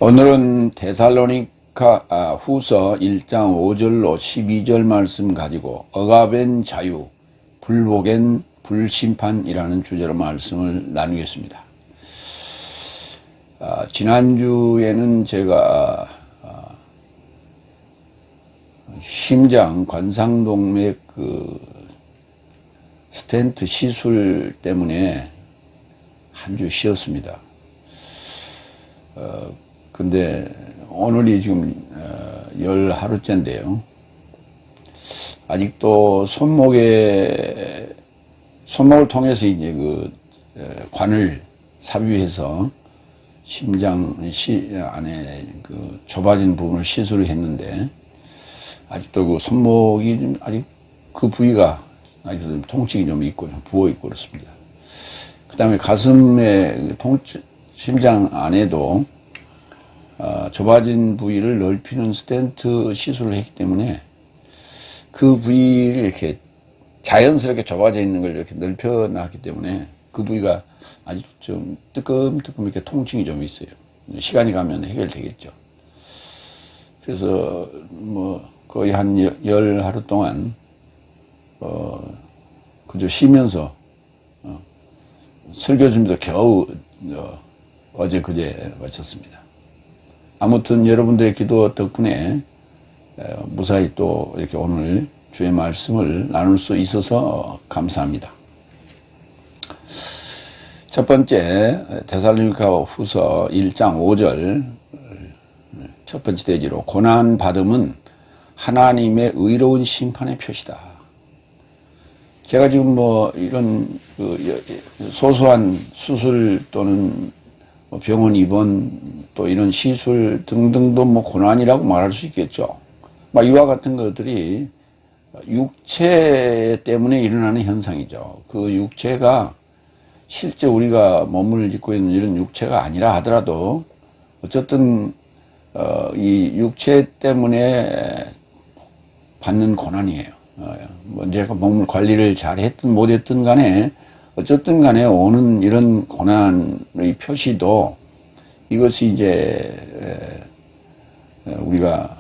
오늘은 데살로니가 후서 1장 5절로 12절 말씀 가지고 억압엔 자유, 불복엔 불심판이라는 주제로 말씀을 나누겠습니다. 지난주에는 제가 심장 관상동맥 스텐트 시술 때문에 한 주 쉬었습니다. 근데 오늘이 지금 10하루째인데요. 아직도 손목을 통해서 이제 관을 삽입해서 심장 안에 좁아진 부분을 시술을 했는데 아직도 손목이 아직 그 부위가 아직도 통증이 좀 있고 좀 부어 있고 그렇습니다. 그 다음에 가슴에 심장 안에도 좁아진 부위를 넓히는 스텐트 시술을 했기 때문에 그 부위를 이렇게 자연스럽게 좁아져 있는 걸 이렇게 넓혀놨기 때문에 그 부위가 아직 좀 뜨끔뜨끔 이렇게 통증이 좀 있어요. 시간이 가면 해결되겠죠. 그래서 거의 한 10하루 동안 그저 쉬면서 설교 준비도 겨우 어제 그제 마쳤습니다. 아무튼 여러분들의 기도 덕분에 무사히 또 이렇게 오늘 주의 말씀을 나눌 수 있어서 감사합니다. 첫 번째 데살로니가 후서 1장 5절 첫 번째 대지로 고난 받음은 하나님의 의로운 심판의 표시다. 제가 지금 이런 소소한 수술 또는 병원 입원 또 이런 시술 등등도 고난이라고 말할 수 있겠죠. 이와 같은 것들이 육체 때문에 일어나는 현상이죠. 그 육체가 실제 우리가 몸을 짓고 있는 이런 육체가 아니라 하더라도 어쨌든 이 육체 때문에 받는 고난이에요. 내가 몸을 관리를 잘 했든 못했든 간에 어쨌든 간에 오는 이런 고난의 표시도 이것이 이제 우리가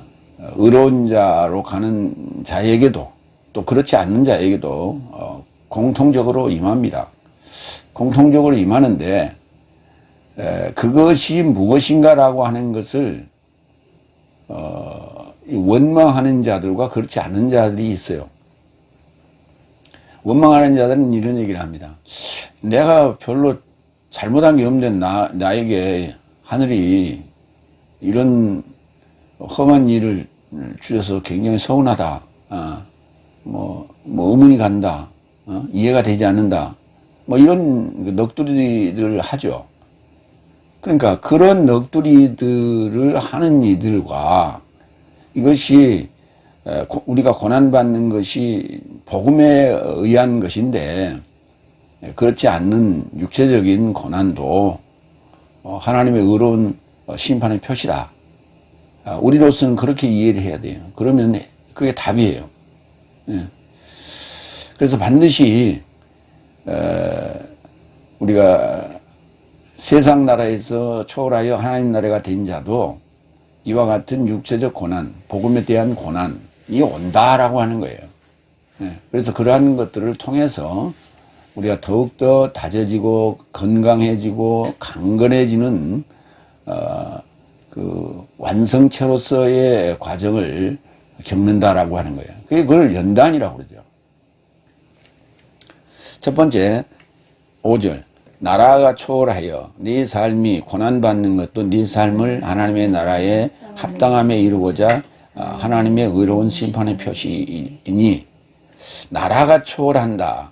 의로운 자로 가는 자에게도 또 그렇지 않는 자에게도 공통적으로 임합니다. 공통적으로 임하는데 그것이 무엇인가라고 하는 것을 원망하는 자들과 그렇지 않은 자들이 있어요. 원망하는 자들은 이런 얘기를 합니다. 내가 별로 잘못한 게 없는데 나에게 하늘이 이런 험한 일을 주셔서 굉장히 서운하다. 의문이 간다. 이해가 되지 않는다. 이런 넋두리들을 하죠. 그러니까 그런 넋두리들을 하는 이들과 이것이 우리가 고난받는 것이 복음에 의한 것인데 그렇지 않는 육체적인 고난도 하나님의 의로운 심판의 표시다. 우리로서는 그렇게 이해를 해야 돼요. 그러면 그게 답이에요. 그래서 반드시 우리가 세상 나라에서 초월하여 하나님 나라가 된 자도 이와 같은 육체적 고난, 복음에 대한 고난이 온다라고 하는 거예요. 그래서 그러한 것들을 통해서 우리가 더욱더 다져지고 건강해지고 강건해지는 완성체로서의 과정을 겪는다라고 하는 거예요. 그걸 연단이라고 그러죠. 첫 번째 5절 나라가 초월하여 네 삶이 고난받는 것도 네 삶을 하나님의 나라에 합당함에 이루고자 하나님의 의로운 심판의 표시이니 나라가 초월한다.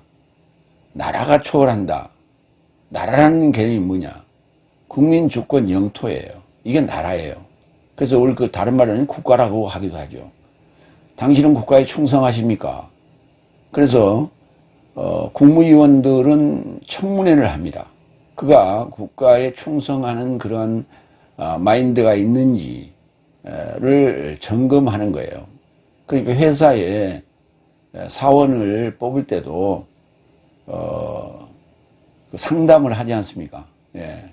나라가 초월한다. 나라라는 개념이 뭐냐? 국민, 주권, 영토예요. 이게 나라예요. 그래서 우리 다른 말로는 국가라고 하기도 하죠. 당신은 국가에 충성하십니까? 그래서 국무위원들은 청문회를 합니다. 그가 국가에 충성하는 그런 마인드가 있는지를 점검하는 거예요. 그러니까 회사에 사원을 뽑을 때도 상담을 하지 않습니까?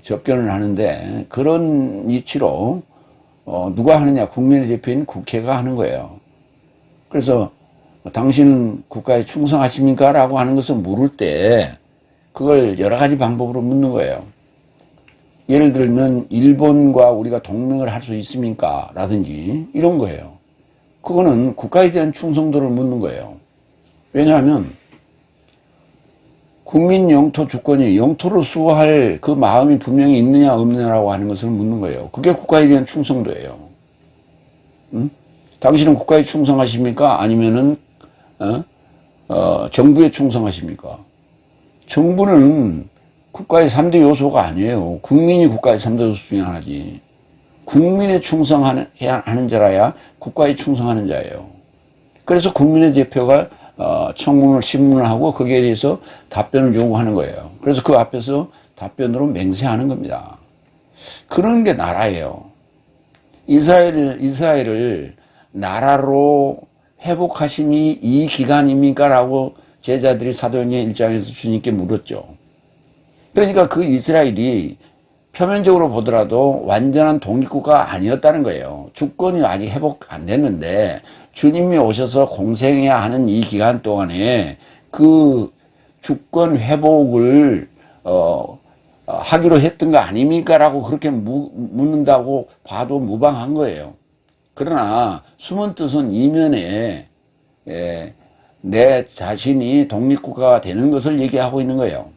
접견을 하는데 그런 이치로 누가 하느냐? 국민의 대표인 국회가 하는 거예요. 그래서 당신 국가에 충성하십니까? 라고 하는 것을 물을 때 그걸 여러 가지 방법으로 묻는 거예요. 예를 들면 일본과 우리가 동맹을 할 수 있습니까? 라든지 이런 거예요. 그거는 국가에 대한 충성도를 묻는 거예요. 왜냐하면 국민 영토 주권이 영토를 수호할 그 마음이 분명히 있느냐 없느냐라고 하는 것을 묻는 거예요. 그게 국가에 대한 충성도예요. 응? 당신은 국가에 충성하십니까? 아니면은 정부에 충성하십니까? 정부는 국가의 3대 요소가 아니에요. 국민이 국가의 3대 요소 중에 하나지. 국민에 충성하는 자라야 국가에 충성하는 자예요. 그래서 국민의 대표가 청문을 신문을 하고 거기에 대해서 답변을 요구하는 거예요. 그래서 그 앞에서 답변으로 맹세하는 겁니다. 그런 게 나라예요. 이스라엘을 나라로 회복하심이 이 기간입니까? 라고 제자들이 사도행전 1장에서 주님께 물었죠. 그러니까 그 이스라엘이 표면적으로 보더라도 완전한 독립국가가 아니었다는 거예요. 주권이 아직 회복 안 됐는데 주님이 오셔서 공생해야 하는 이 기간 동안에 그 주권 회복을 하기로 했던 거 아닙니까? 라고 그렇게 묻는다고 봐도 무방한 거예요. 그러나 숨은 뜻은 이면에 내 자신이 독립국가가 되는 것을 얘기하고 있는 거예요.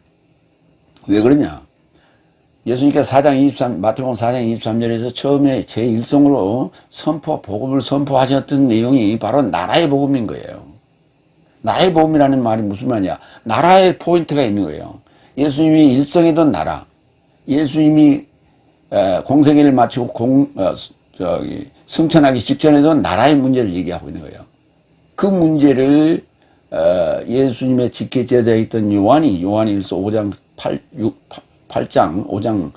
왜 그러냐? 예수님께서 마태복음 4장 23절에서 처음에 제1성으로 복음을 선포하셨던 내용이 바로 나라의 복음인 거예요. 나라의 복음이라는 말이 무슨 말이냐? 나라의 포인트가 있는 거예요. 예수님이 일성이던 나라, 예수님이 공생애를 마치고 승천하기 직전에도 나라의 문제를 얘기하고 있는 거예요. 그 문제를 예수님의 직계 제자였던 요한일서 5장 5장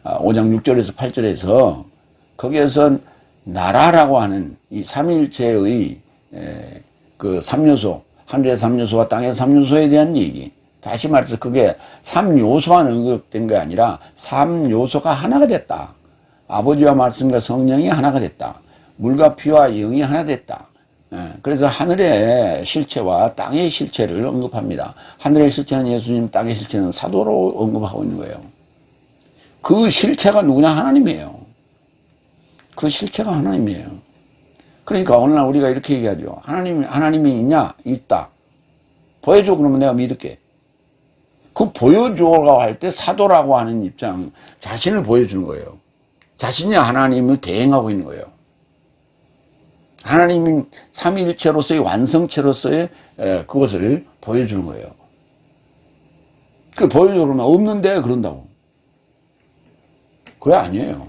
6절에서 8절에서 거기에서 나라라고 하는 이 삼위일체의 그 3요소, 하늘의 3요소와 땅의 3요소에 대한 얘기. 다시 말해서 그게 3요소만 언급된 게 아니라 3요소가 하나가 됐다. 아버지와 말씀과 성령이 하나가 됐다. 물과 피와 영이 하나 됐다. 그래서 하늘의 실체와 땅의 실체를 언급합니다. 하늘의 실체는 예수님, 땅의 실체는 사도로 언급하고 있는 거예요. 그 실체가 누구냐? 하나님이에요. 그 실체가 하나님이에요. 그러니까 오늘날 우리가 이렇게 얘기하죠. 하나님이 있냐? 있다. 보여줘. 그러면 내가 믿을게. 그 보여줘라고 할 때 사도라고 하는 입장, 자신을 보여주는 거예요. 자신이 하나님을 대행하고 있는 거예요. 하나님이 삼위일체로서의 완성체로서의 그것을 보여주는 거예요. 그 보여줘 그러면 없는데 그런다고. 그게 아니에요.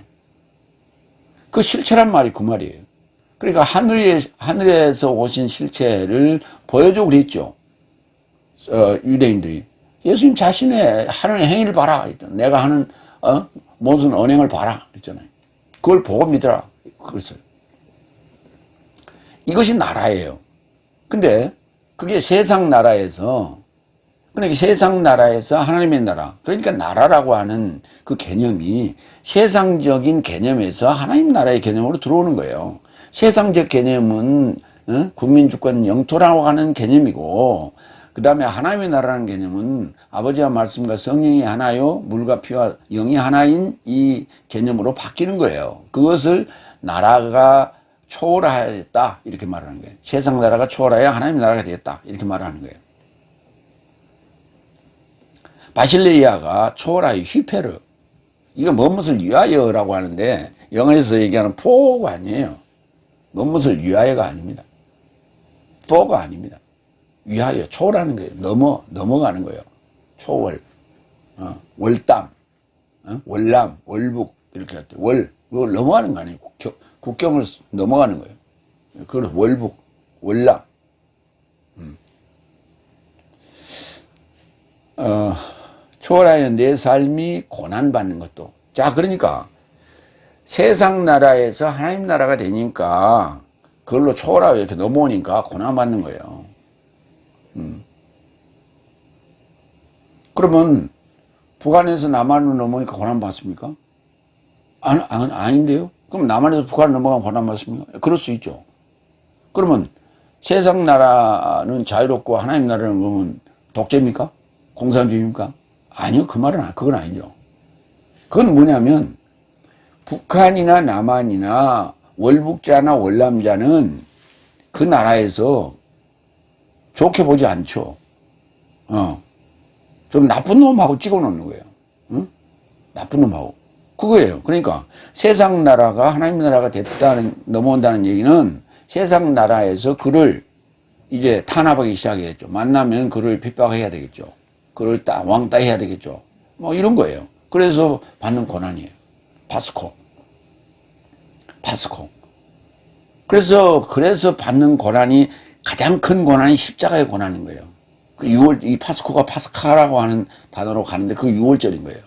그 실체란 말이 그 말이에요. 그러니까 하늘에서 오신 실체를 보여줘 그랬죠. 유대인들이. 예수님 자신의 하는 행위를 봐라. 내가 하는 모든 언행을 봐라. 그랬잖아요. 그걸 보고 믿어라. 그랬어요. 이것이 나라예요. 근데 그게 세상 나라에서, 그러니까 세상 나라에서 하나님의 나라, 그러니까 나라라고 하는 그 개념이 세상적인 개념에서 하나님 나라의 개념으로 들어오는 거예요. 세상적 개념은 국민주권 영토라고 하는 개념이고, 그 다음에 하나님의 나라라는 개념은 아버지와 말씀과 성령이 하나요, 물과 피와 영이 하나인 이 개념으로 바뀌는 거예요. 그것을 나라가 초월하였다 이렇게 말하는 거예요. 세상 나라가 초월하여 하나님 나라가 되었다 이렇게 말하는 거예요. 바실레이아가 초월하여 휘페르, 이거 무엇을 위하여라고 하는데 영어에서 얘기하는 포가 아니에요. 무엇을 위하여가 아닙니다. 포가 아닙니다. 위하여, 초월하는 거예요. 넘어가는 거예요. 초월, 월담, 월남, 월북 이렇게 할 때 그걸 넘어가는 거 아니에요. 국경을 넘어가는 거예요. 그걸 월북, 월남. 초월하여 내 삶이 고난받는 것도. 자, 그러니까 세상 나라에서 하나님 나라가 되니까 그걸로 초월하여 이렇게 넘어오니까 고난받는 거예요. 그러면 북한에서 남한으로 넘어오니까 고난 받습니까? 아닌데요? 그럼 남한에서 북한 넘어가면 고난 받습니까? 그럴 수 있죠. 그러면 세상 나라는 자유롭고 하나님 나라는 그러면 독재입니까? 공산주의입니까? 아니요. 그건 아니죠. 그건 뭐냐면 북한이나 남한이나 월북자나 월남자는 그 나라에서 좋게 보지 않죠. 좀 나쁜 놈하고 찍어 놓는 거예요. 응? 나쁜 놈하고. 그거예요. 그러니까 세상 나라가 하나님 나라가 넘어온다는 얘기는 세상 나라에서 그를 이제 탄압하기 시작했죠. 만나면 그를 핍박해야 되겠죠. 그를 왕따 해야 되겠죠. 뭐 이런 거예요. 그래서 받는 고난이에요. 파스코. 그래서 받는 고난이 가장 큰 고난이 십자가의 고난인 거예요. 이 파스코가 파스카라고 하는 단어로 가는데 그 6월절인 거예요.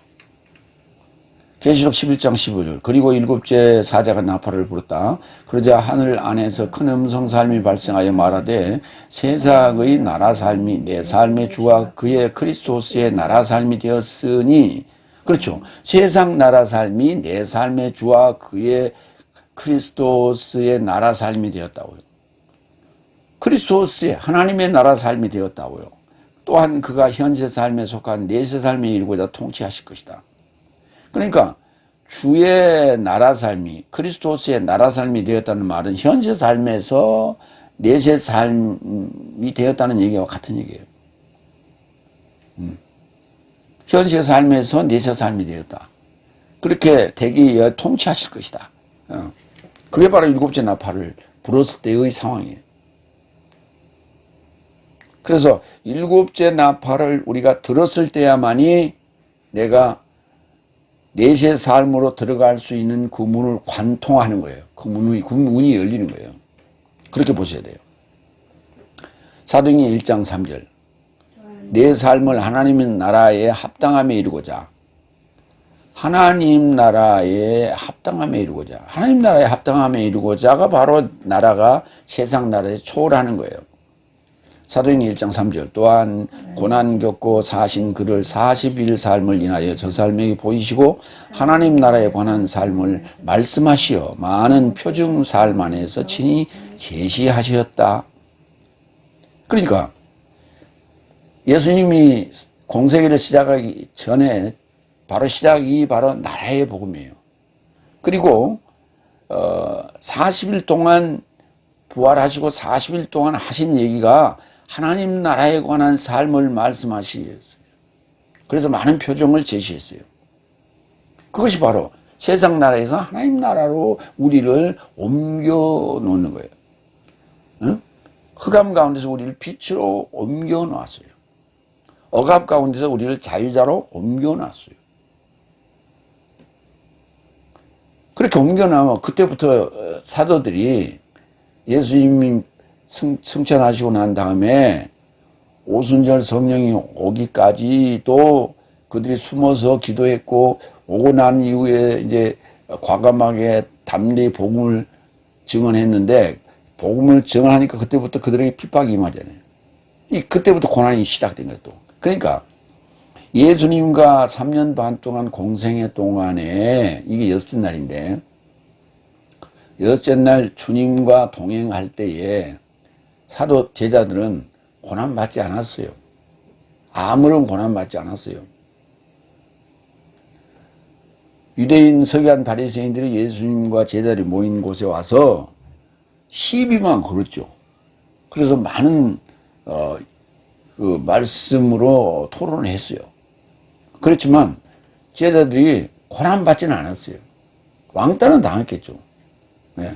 계시록 11장 15절. 그리고 일곱째 사자가 나팔을 불었다. 그러자 하늘 안에서 큰 음성 삶이 발생하여 말하되 세상의 나라 삶이 내 삶의 주와 그의 그리스도스의 나라 삶이 되었으니, 그렇죠. 세상 나라 삶이 내 삶의 주와 그의 그리스도스의 나라 삶이 되었다고요. 그리스도스의 하나님의 나라 삶이 되었다고요. 또한 그가 현세 삶에 속한 내세 삶에 이르고자 통치하실 것이다. 그러니까 주의 나라 삶이 그리스도스의 나라 삶이 되었다는 말은 현세 삶에서 내세 삶이 되었다는 얘기와 같은 얘기예요. 현세 삶에서 내세 삶이 되었다. 그렇게 되기 위해 통치하실 것이다. 그게 바로 일곱째 나팔을 불었을 때의 상황이에요. 그래서 일곱째 나팔을 우리가 들었을 때야만이 내가 내세 삶으로 들어갈 수 있는 그 문을 관통하는 거예요. 그 문이 열리는 거예요. 그렇게 보셔야 돼요. 사도행전 1장 3절. 내 삶을 하나님의 나라에 합당함에 이루고자. 하나님 나라에 합당함에 이루고자. 하나님 나라에 합당함에 이루고자가 바로 나라가 세상 나라에 초월하는 거예요. 사도행전 1장 3절. 또한 고난 겪고 사신 그를 40일 삶을 인하여 저 삶에게 보이시고 하나님 나라에 관한 삶을 말씀하시어 많은 표중 삶 안에서 친히 제시하셨다. 그러니까 예수님이 공생애를 시작하기 전에 시작이 바로 나라의 복음이에요. 그리고 40일 동안 부활하시고 40일 동안 하신 얘기가 하나님 나라에 관한 삶을 말씀하시겠어요. 그래서 많은 표정을 제시했어요. 그것이 바로 세상 나라에서 하나님 나라로 우리를 옮겨 놓는 거예요. 응? 흑암 가운데서 우리를 빛으로 옮겨 놨어요. 억압 가운데서 우리를 자유자로 옮겨 놨어요. 그렇게 옮겨 놔면 그때부터 사도들이 예수님이 승천하시고 난 다음에 오순절 성령이 오기까지도 그들이 숨어서 기도했고, 오고 난 이후에 이제 과감하게 담대히 복음을 증언했는데, 복음을 증언하니까 그때부터 그들에게 핍박이 임하잖아요. 그때부터 고난이 시작된 거예요, 또. 그러니까 예수님과 3년 반 동안 공생애 동안에 이게 여섯째 날인데, 여섯째 날 주님과 동행할 때에 사도 제자들은 고난받지 않았어요. 아무런 고난받지 않았어요. 유대인 서기관 바리새인들이 예수님과 제자들이 모인 곳에 와서 시비만 걸었죠. 그래서 많은 그 말씀으로 토론을 했어요. 그렇지만 제자들이 고난받지는 않았어요. 왕따는 당했겠죠. 네.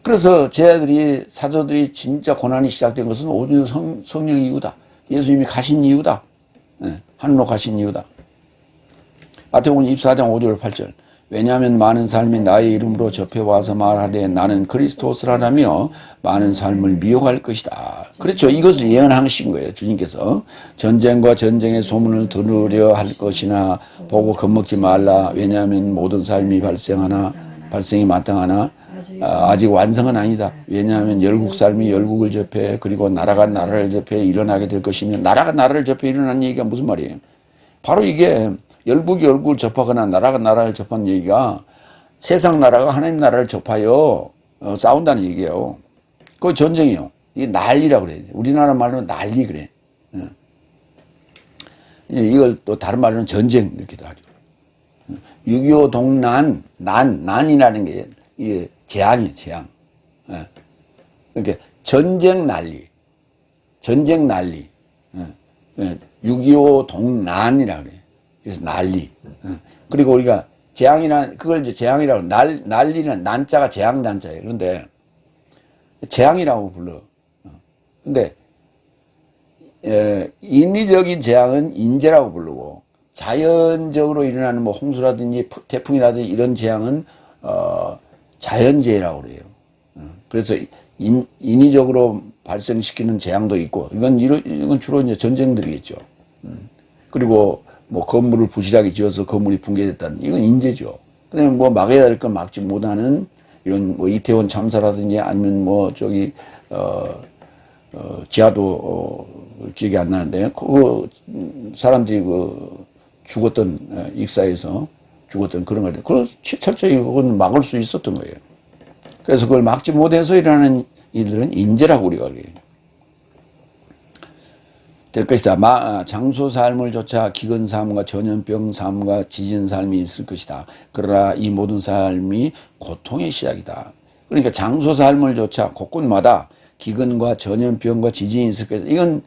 그래서 제자들이, 사도들이 진짜 고난이 시작된 것은 오직 성령 이유다. 예수님이 가신 이유다. 네. 하늘로 가신 이유다. 마태복음 24장 5절 8절. 왜냐하면 많은 삶이 나의 이름으로 접해와서 말하되 나는 그리스도스라라며 많은 삶을 미혹할 것이다. 그렇죠. 이것을 예언하신 거예요. 주님께서. 전쟁과 전쟁의 소문을 들으려 할 것이나 보고 겁먹지 말라. 왜냐하면 모든 삶이 발생이 마땅하나 아직 완성은 아니다. 왜냐하면 열국 삶이 열국을 접해, 그리고 나라가 나라를 접해 일어나게 될 것이며, 나라가 나라를 접해 일어나는 얘기가 무슨 말이에요? 바로 이게 열국이 열국을 접하거나 나라가 나라를 접한 얘기가 세상 나라가 하나님 나라를 접하여 싸운다는 얘기예요. 그거 전쟁이요. 이게 난리라고 그래요. 우리나라 말로는 난리 그래. 이걸 또 다른 말로는 전쟁 이렇게도 하죠. 6.25 동란, 난이라는 게 이게 재앙이에요, 재앙. 그러니까 전쟁 난리. 6.25 동란이라고 그래요. 그래서 난리. 그리고 우리가 재앙이란, 그걸 이제 재앙이라고, 난리는 난자가 재앙 난자예요. 그런데 재앙이라고 불러. 근데, 인위적인 재앙은 인재라고 부르고, 자연적으로 일어나는 뭐 홍수라든지 태풍이라든지 이런 재앙은, 자연재해라고 그래요. 그래서 인위적으로 발생시키는 재앙도 있고, 이건 주로 이제 전쟁들이겠죠. 그리고 뭐 건물을 부실하게 지어서 건물이 붕괴됐다는, 이건 인재죠. 그다음에 뭐 막아야 될 건 막지 못하는 이런 뭐 이태원 참사라든지 아니면 뭐 저기, 지하도, 기억이 안 나는데, 사람들이 죽었던, 익사에서 죽었던 그런 걸, 그걸 철저히 그건 막을 수 있었던 거예요. 그래서 그걸 막지 못해서 일어나는 일들은 인재라고 우리가 그래요. 될 것이다. 장소 삶을 조차 기근 삶과 전염병 삶과 지진 삶이 있을 것이다. 그러나 이 모든 삶이 고통의 시작이다. 그러니까 장소 삶을 조차 곳곳마다 기근과 전염병과 지진이 있을 것이다. 이건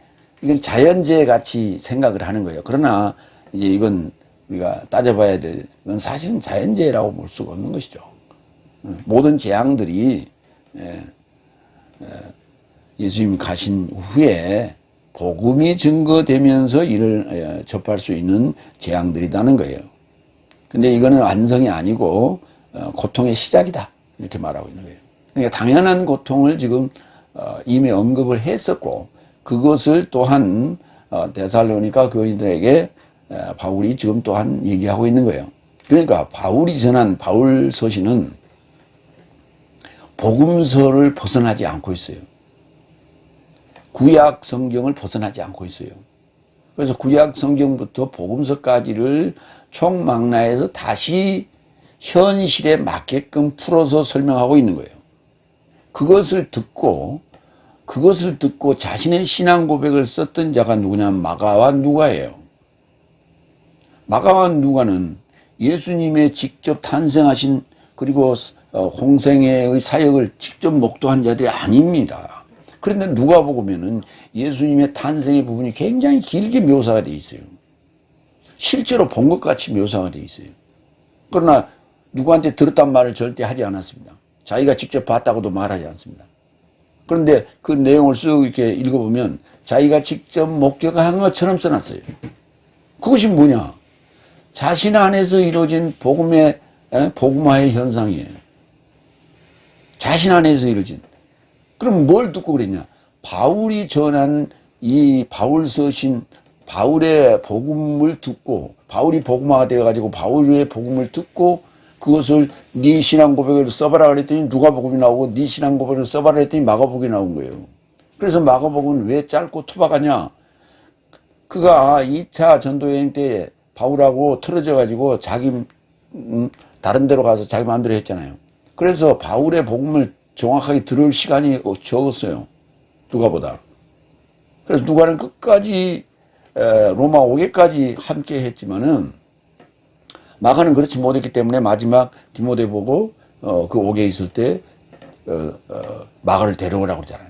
자연재해 같이 생각을 하는 거예요. 그러나 이제 이건 우리가 따져봐야 될, 이건 사실은 자연재해라고 볼 수가 없는 것이죠. 모든 재앙들이 예수님이 가신 후에 복음이 증거되면서 이를 접할 수 있는 재앙들이라는 거예요. 근데 이거는 완성이 아니고 고통의 시작이다. 이렇게 말하고 있는 거예요. 그러니까 당연한 고통을 지금 이미 언급을 했었고, 그것을 또한 데살로니가 교인들에게 바울이 지금 또한 얘기하고 있는 거예요. 그러니까 바울이 전한 바울 서신은 복음서를 벗어나지 않고 있어요. 구약 성경을 벗어나지 않고 있어요. 그래서 구약 성경부터 복음서까지를 총망라해서 다시 현실에 맞게끔 풀어서 설명하고 있는 거예요. 그것을 듣고 자신의 신앙 고백을 썼던 자가 누구냐면 마가와 누가예요. 마가와 누가는 예수님의 직접 탄생하신, 그리고 홍생애의 사역을 직접 목도한 자들이 아닙니다. 그런데 누가복음에는 예수님의 탄생의 부분이 굉장히 길게 묘사가 되어 있어요. 실제로 본 것 같이 묘사가 되어 있어요. 그러나 누구한테 들었단 말을 절대 하지 않았습니다. 자기가 직접 봤다고도 말하지 않습니다. 그런데 그 내용을 쓱 이렇게 읽어보면 자기가 직접 목격한 것처럼 써놨어요. 그것이 뭐냐? 자신 안에서 이루어진 복음화의 현상이에요. 자신 안에서 이루어진. 그럼 뭘 듣고 그랬냐? 바울이 전한 이 바울 서신, 바울의 복음을 듣고, 바울이 복음화가 되어가지고 바울의 복음을 듣고 그것을 네 신앙 고백으로 써봐라 그랬더니 누가복음이 나오고, 네 신앙 고백으로 써봐라 했더니 마가복음이 나온 거예요. 그래서 마가복음은 왜 짧고 투박하냐? 그가 2차 전도여행 때 바울하고 틀어져 가지고 자기 다른 데로 가서 자기 마음대로 했잖아요. 그래서 바울의 복음을 정확하게 들을 시간이 적었어요. 누가보다. 그래서 누가는 끝까지 로마 오게까지 함께 했지만은 마가는 그렇지 못했기 때문에 마지막 디모데 보고 그 오게 있을 때 마가를 데려오라고 그러잖아요.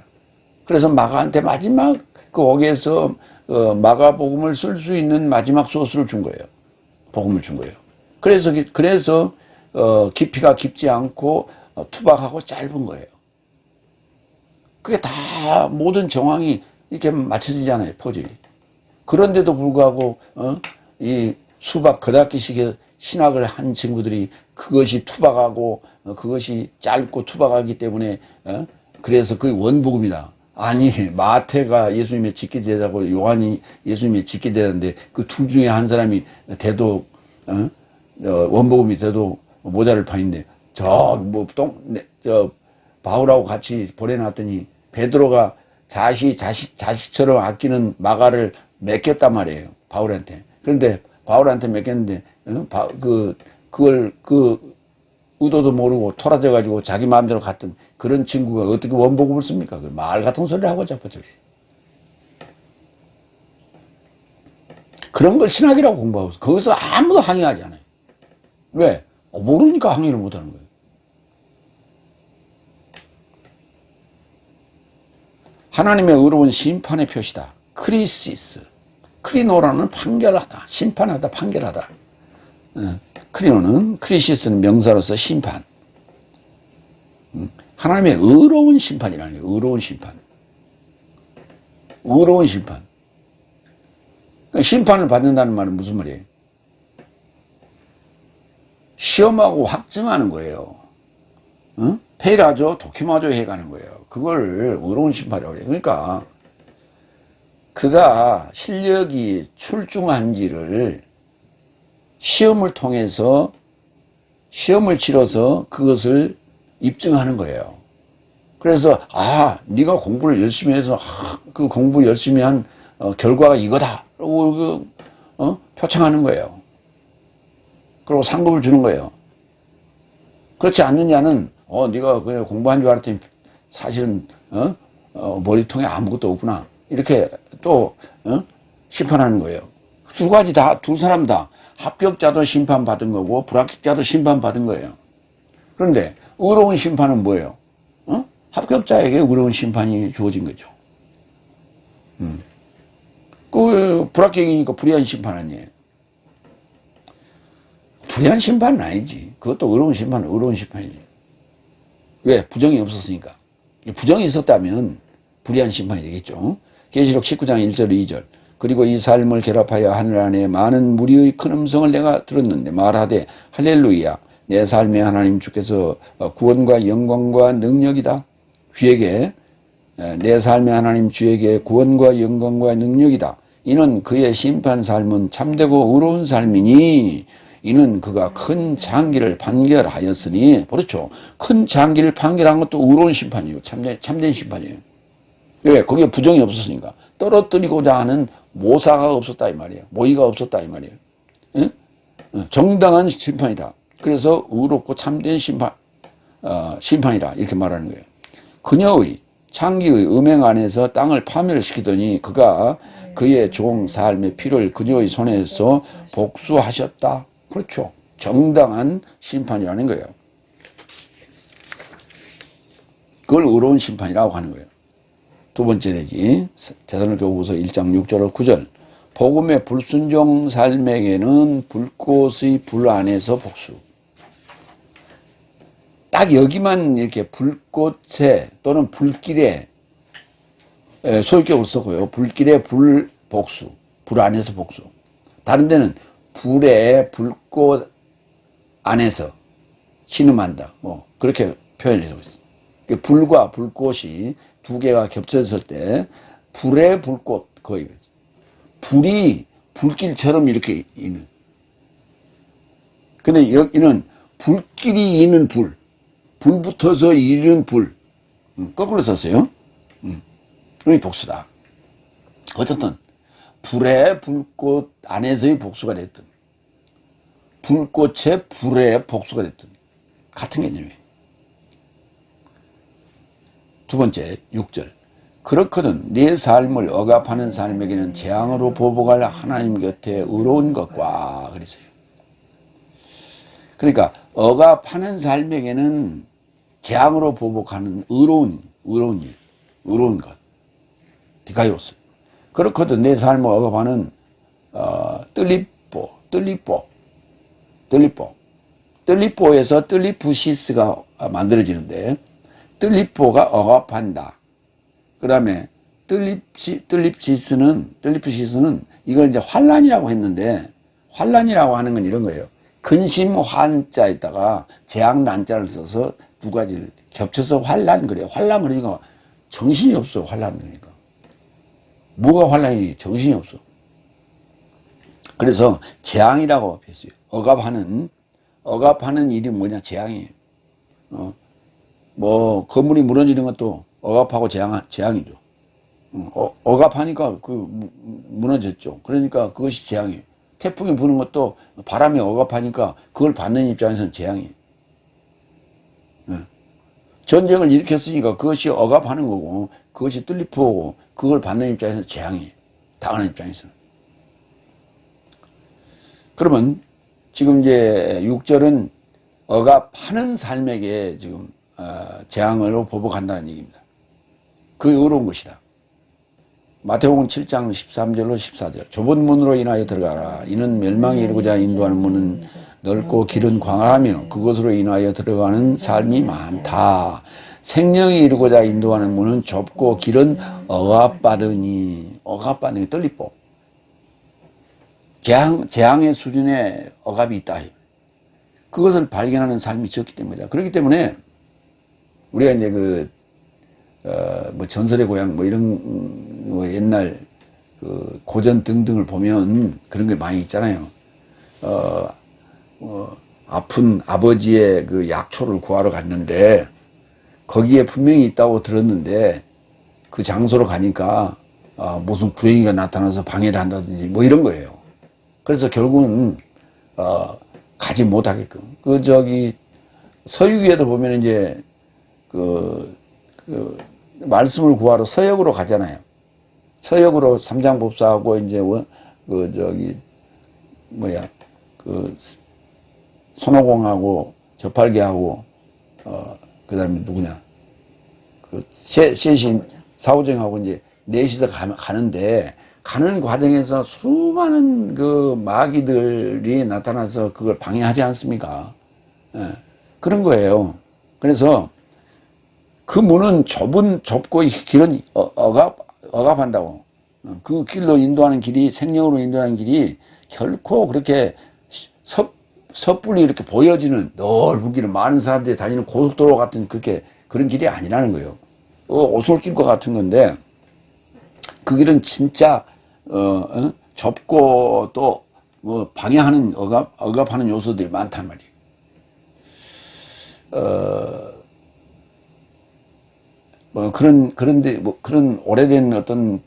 그래서 마가한테 마지막 그 오게에서 마가복음을 쓸 수 있는 마지막 소스를 준 거예요. 복음을 준 거예요. 그래서 깊이가 깊지 않고 투박하고 짧은 거예요. 그게 다 모든 정황이 이렇게 맞춰지잖아요, 퍼즐이. 그런데도 불구하고 이 수박 겉핥기식의 신학을 한 친구들이 그것이 투박하고 그것이 짧고 투박하기 때문에 그래서 그게 원복음이다. 아니, 마태가 예수님의 직계제자고 요한이 예수님의 직계제자인데 그 둘 중에 한 사람이 돼도 원복음이 돼도 모자를 판인데 바울하고 같이 보내놨더니 베드로가 자식처럼 아끼는 마가를 맡겼단 말이에요, 바울한테. 그런데 바울한테 맡겼는데, 그걸, 의도도 모르고 토라져가지고 자기 마음대로 갔던 그런 친구가 어떻게 원복음을 씁니까? 그 말 같은 소리를 하고 자빠져. 그런 걸 신학이라고 공부하고 있어. 거기서 아무도 항의하지 않아요. 왜? 모르니까 항의를 못 하는 거예요. 하나님의 의로운 심판의 표시다. 크리시스. 크리노라는 판결하다, 심판하다, 판결하다. 크리노는, 크리시스는 명사로서 심판. 하나님의 의로운 심판이라는 거예요. 의로운 심판. 의로운 심판. 심판을 받는다는 말은 무슨 말이에요? 시험하고 확증하는 거예요. 페이라조, 도키마조 해가는 거예요. 그걸 의로운 심판이라고 해요. 그러니까 그가 실력이 출중한지를 시험을 통해서 시험을 치러서 그것을 입증하는 거예요. 그래서 네가 공부를 열심히 해서 그 공부 열심히 한 결과가 이거다. 라고 표창하는 거예요. 그리고 상급을 주는 거예요. 그렇지 않느냐는 네가 그냥 공부한 줄 알았더니 사실은 머리통에 아무것도 없구나. 이렇게 또 심판하는 거예요. 두 가지 다, 두 사람 다 합격자도 심판받은 거고 불합격자도 심판받은 거예요. 그런데 의로운 심판은 뭐예요? 합격자에게 의로운 심판이 주어진 거죠. 그 불합격이니까 불의한 심판 아니에요. 불의한 심판은 아니지. 그것도 의로운 심판은 의로운 심판이지. 왜? 부정이 없었으니까. 부정이 있었다면 불의한 심판이 되겠죠. 계시록 19장 1절 2절. 그리고 이 삶을 결합하여 하늘 안에 많은 무리의 큰 음성을 내가 들었는데 말하되 할렐루야 내 삶의 하나님 주께서 구원과 영광과 능력이다. 주에게 내 삶의 하나님 주에게 구원과 영광과 능력이다. 이는 그의 심판 삶은 참되고 의로운 삶이니 이는 그가 큰 장기를 판결하였으니 그렇죠. 큰 장기를 판결한 것도 의로운 심판이에요. 참된 심판이에요. 왜? 거기에 부정이 없었으니까. 떨어뜨리고자 하는 모사가 없었다 이 말이에요. 모의가 없었다 이 말이에요. 응? 정당한 심판이다. 그래서 의롭고 참된 심판이라 이렇게 말하는 거예요. 그녀의 창기의 음행 안에서 땅을 파멸시키더니 그가 그의 종 삶의 피를 그녀의 손에서 복수하셨다. 그렇죠. 정당한 심판이라는 거예요. 그걸 의로운 심판이라고 하는 거예요. 두 번째 되지. 데살로니가후서 1장 6절 9절. 복음의 불순종 삶에게는 불꽃의 불 안에서 복수. 딱 여기만 이렇게 불꽃에 또는 불길에 소유격을 썼고요. 불길에 불 복수. 불 안에서 복수. 다른 데는 불에 불꽃 안에서 신음한다. 뭐 그렇게 표현을 하고 있습니다. 불과 불꽃이 두 개가 겹쳐졌을 때 불의 불꽃 거의 불이 불길처럼 이렇게 있는. 근데 여기는 불길이 있는 불, 불 붙어서 이는 불. 거꾸로 썼어요. 그게 복수다. 어쨌든 불의 불꽃 안에서의 복수가 됐든 불꽃의 불의 복수가 됐든 같은 개념이에요. 두 번째 6절. 그렇거든 내 삶을 억압하는 삶에게는 재앙으로 보복할 하나님 곁에 의로운 것과 그랬어요. 그러니까 억압하는 삶에게는 재앙으로 보복하는 의로운 일, 의로운 것. 디카이로스. 그렇거든 내 삶을 억압하는 뜰리뽀에서 뜰리푸시스가 만들어지는데 뜰리뽀가 억압한다. 그 다음에 뜰리푸시스는 이걸 이제 환란이라고 했는데 환란이라고 하는 건 이런 거예요. 근심 환자에다가 재앙 난자를 써서 두 가지를 겹쳐서 환란 그래요. 환란 그러니까 정신이 없어. 환란 그러니까. 뭐가 환란이지? 정신이 없어. 그래서 재앙이라고 했어요. 억압하는 일이 뭐냐? 재앙이에요. 뭐 건물이 무너지는 것도 억압하고 재앙이죠. 억압하니까 무너졌죠. 그러니까 그것이 재앙이에요. 태풍이 부는 것도 바람이 억압하니까 그걸 받는 입장에서는 재앙이에요. 전쟁을 일으켰으니까 그것이 억압하는 거고 그것이 뜰리프고 그걸 받는 입장에서는 재앙이에요. 당하는 입장에서는. 그러면 지금 이제 6절은 억압하는 삶에게 지금 재앙으로 보복한다는 얘기입니다. 그게 어려운 것이다. 마태복음 7장 13절로 14절. 좁은 문으로 인하여 들어가라. 이는 멸망에 이르고자 인도하는 문은 넓고 길은 광활하며 그것으로 인하여 들어가는 삶이 많다. 생명에 이르고자 인도하는 문은 좁고 길은 억압받으니 떨리법. 재앙의 수준의 억압이 있다. 그것을 발견하는 삶이 적기 때문이다. 그렇기 때문에 우리가 이제 뭐 전설의 고향 뭐 이런 뭐 옛날 그 고전 등등을 보면 그런 게 많이 있잖아요. 아픈 아버지의 그 약초를 구하러 갔는데 거기에 분명히 있다고 들었는데 그 장소로 가니까 무슨 불행이가 나타나서 방해를 한다든지 뭐 이런 거예요. 그래서 결국은 가지 못하게끔 서유기에도 보면 이제 그 말씀을 구하러 서역으로 가잖아요. 서역으로 삼장법사하고 이제 손오공하고 저팔계하고 그다음에 누구냐 셋이 사오정하고 이제 넷이서 가는데 가는 과정에서 수많은 그 마귀들이 나타나서 그걸 방해하지 않습니까? 예, 그런 거예요. 그래서 그 문은 좁고 길은 억압한다고. 그 길로 인도하는 길이 생명으로 인도하는 길이 결코 그렇게 섣불리 이렇게 보여지는 넓은 길을 많은 사람들이 다니는 고속도로 같은 그런 길이 아니라는 거예요. 오솔길과 같은 건데 그 길은 진짜 좁고 또 뭐 방해하는 억압하는 요소들이 많단 말이에요. 그런데 그런 오래된 어떤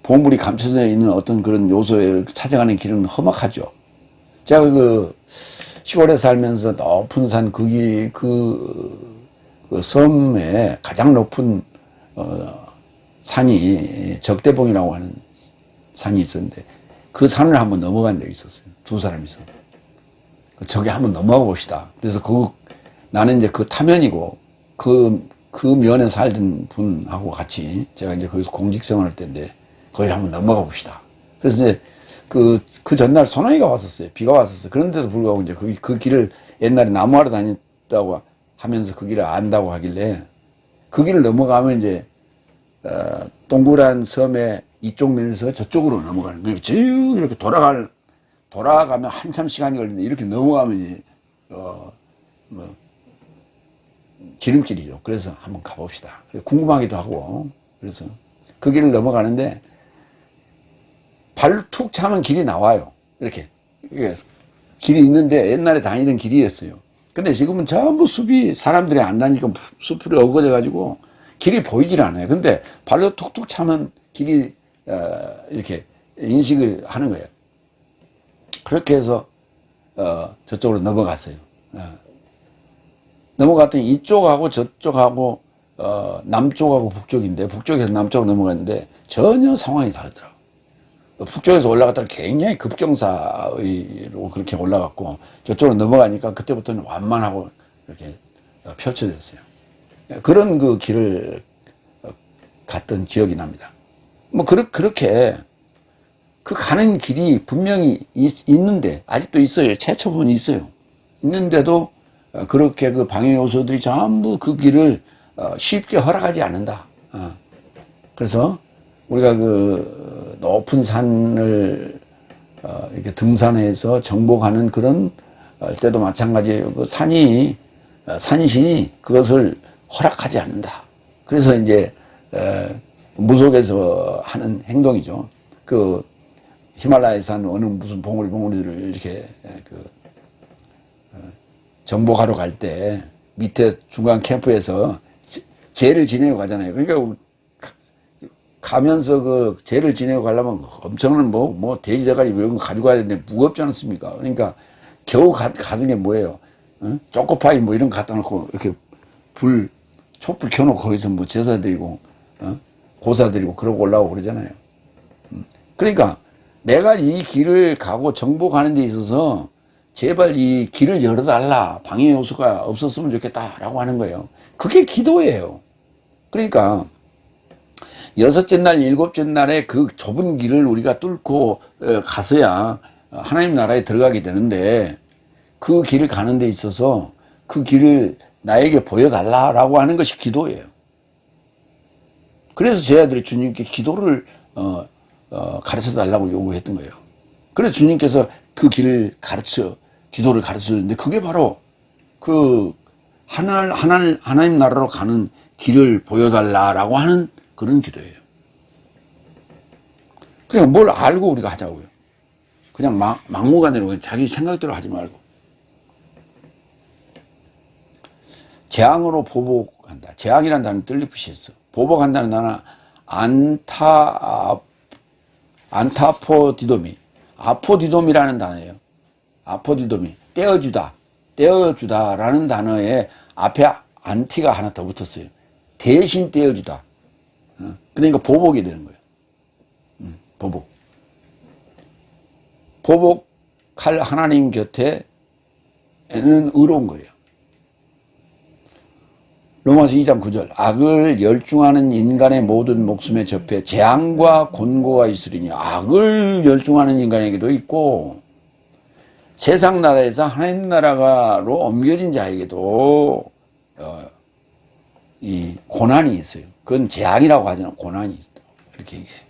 보물이 감춰져 있는 어떤 그런 요소를 찾아가는 길은 험악하죠. 제가 그 시골에 살면서 높은 산 그 섬에 가장 높은 산이 적대봉이라고 하는 산이 있었는데 그 산을 한번 넘어간 적이 있었어요. 두 사람이서. 저기 한번 넘어가 봅시다. 그래서 나는 이제 그 타면이고 그 면에 살던 분하고 같이 제가 이제 거기서 공직생활 할 때인데 거기를 한번 넘어가 봅시다. 그래서 이제 그 전날 소나기가 왔었어요. 비가 왔었어요. 그런데도 불구하고 이제 그 길을 옛날에 나무하러 다녔다고 하면서 그 길을 안다고 하길래 그 길을 넘어가면 이제 동그란 섬의 이쪽 면에서 저쪽으로 넘어가는 거예요. 쭉 이렇게 돌아가면 한참 시간이 걸리는데 이렇게 넘어가면 이제 지름길이죠. 그래서 한번 가봅시다. 궁금하기도 하고 그래서 그 길을 넘어가는데 발을 툭 차면 길이 나와요. 이렇게 길이 있는데 옛날에 다니던 길이었어요. 근데 지금은 전부 숲이 사람들이 안 다니니까 숲이 어거져 가지고 길이 보이질 않아요. 근데 발로 툭툭 차면 길이 이렇게 인식을 하는 거예요. 그렇게 해서 저쪽으로 넘어갔어요. 넘어갔더니 이쪽하고 저쪽하고 남쪽하고 북쪽인데 북쪽에서 남쪽으로 넘어갔는데 전혀 상황이 다르더라고요. 북쪽에서 올라갔다가 굉장히 급경사로 그렇게 올라갔고 저쪽으로 넘어가니까 그때부터는 완만하고 이렇게 펼쳐졌어요. 그런 그 길을 갔던 기억이 납니다. 뭐 그렇게 그 가는 길이 분명히 있는데 아직도 있어요. 최초본이 있어요. 있는데도 그렇게 그 방해 요소들이 전부 그 길을 쉽게 허락하지 않는다. 그래서 우리가 그 높은 산을 이렇게 등산해서 정복하는 그런 때도 마찬가지예요. 그 산신이 그것을 허락하지 않는다. 그래서 이제 무속에서 하는 행동이죠. 그 히말라야 산 어느 무슨 봉우리들을 이렇게 정복하러 갈 때 밑에 중간 캠프에서 제를 지내고 가잖아요. 그러니까 가면서 그 제를 지내고 가려면 엄청난 돼지 대가리 이런 거 가지고 가야 되는데 무겁지 않습니까? 그러니까 겨우 가진 게 뭐예요? 초코파이 뭐 이런 거 갖다 놓고 이렇게 촛불 켜놓고 거기서 뭐 제사 드리고, 고사 드리고 그러고 올라오고 그러잖아요. 그러니까 내가 이 길을 가고 정복하는 데 있어서 제발 이 길을 열어달라. 방해 요소가 없었으면 좋겠다라고 하는 거예요. 그게 기도예요. 그러니까 여섯째 날, 일곱째 날에 그 좁은 길을 우리가 뚫고 가서야 하나님 나라에 들어가게 되는데 그 길을 가는 데 있어서 그 길을 나에게 보여달라라고 하는 것이 기도예요. 그래서 제 아들이 주님께 기도를 가르쳐 달라고 요구했던 거예요. 그래서 주님께서 그 길을 기도를 가르쳐 줬는데 그게 바로 그 하나님 나라로 가는 길을 보여달라라고 하는 그런 기도예요. 그냥 뭘 알고 우리가 하자고요. 그냥 막무가내로 자기 생각대로 하지 말고. 재앙으로 보복한다. 재앙이라는 단어는 뜰리풋이 있어. 보복한다는 단어는 안타포디도미. 아포디돔이라는 단어예요. 아포디돔이. 떼어주다라는 단어에 앞에 안티가 하나 더 붙었어요. 대신 떼어주다. 그러니까 보복이 되는 거예요. 보복할 하나님 곁에는 의로운 거예요. 로마서 2장 9절 악을 열중하는 인간의 모든 목숨에 접해 재앙과 곤고가 있으리니 악을 열중하는 인간에게도 있고 세상 나라에서 하나님 나라로 옮겨진 자에게도 이 고난이 있어요. 그건 재앙이라고 하잖아요. 고난이 있다. 이렇게 얘기해요.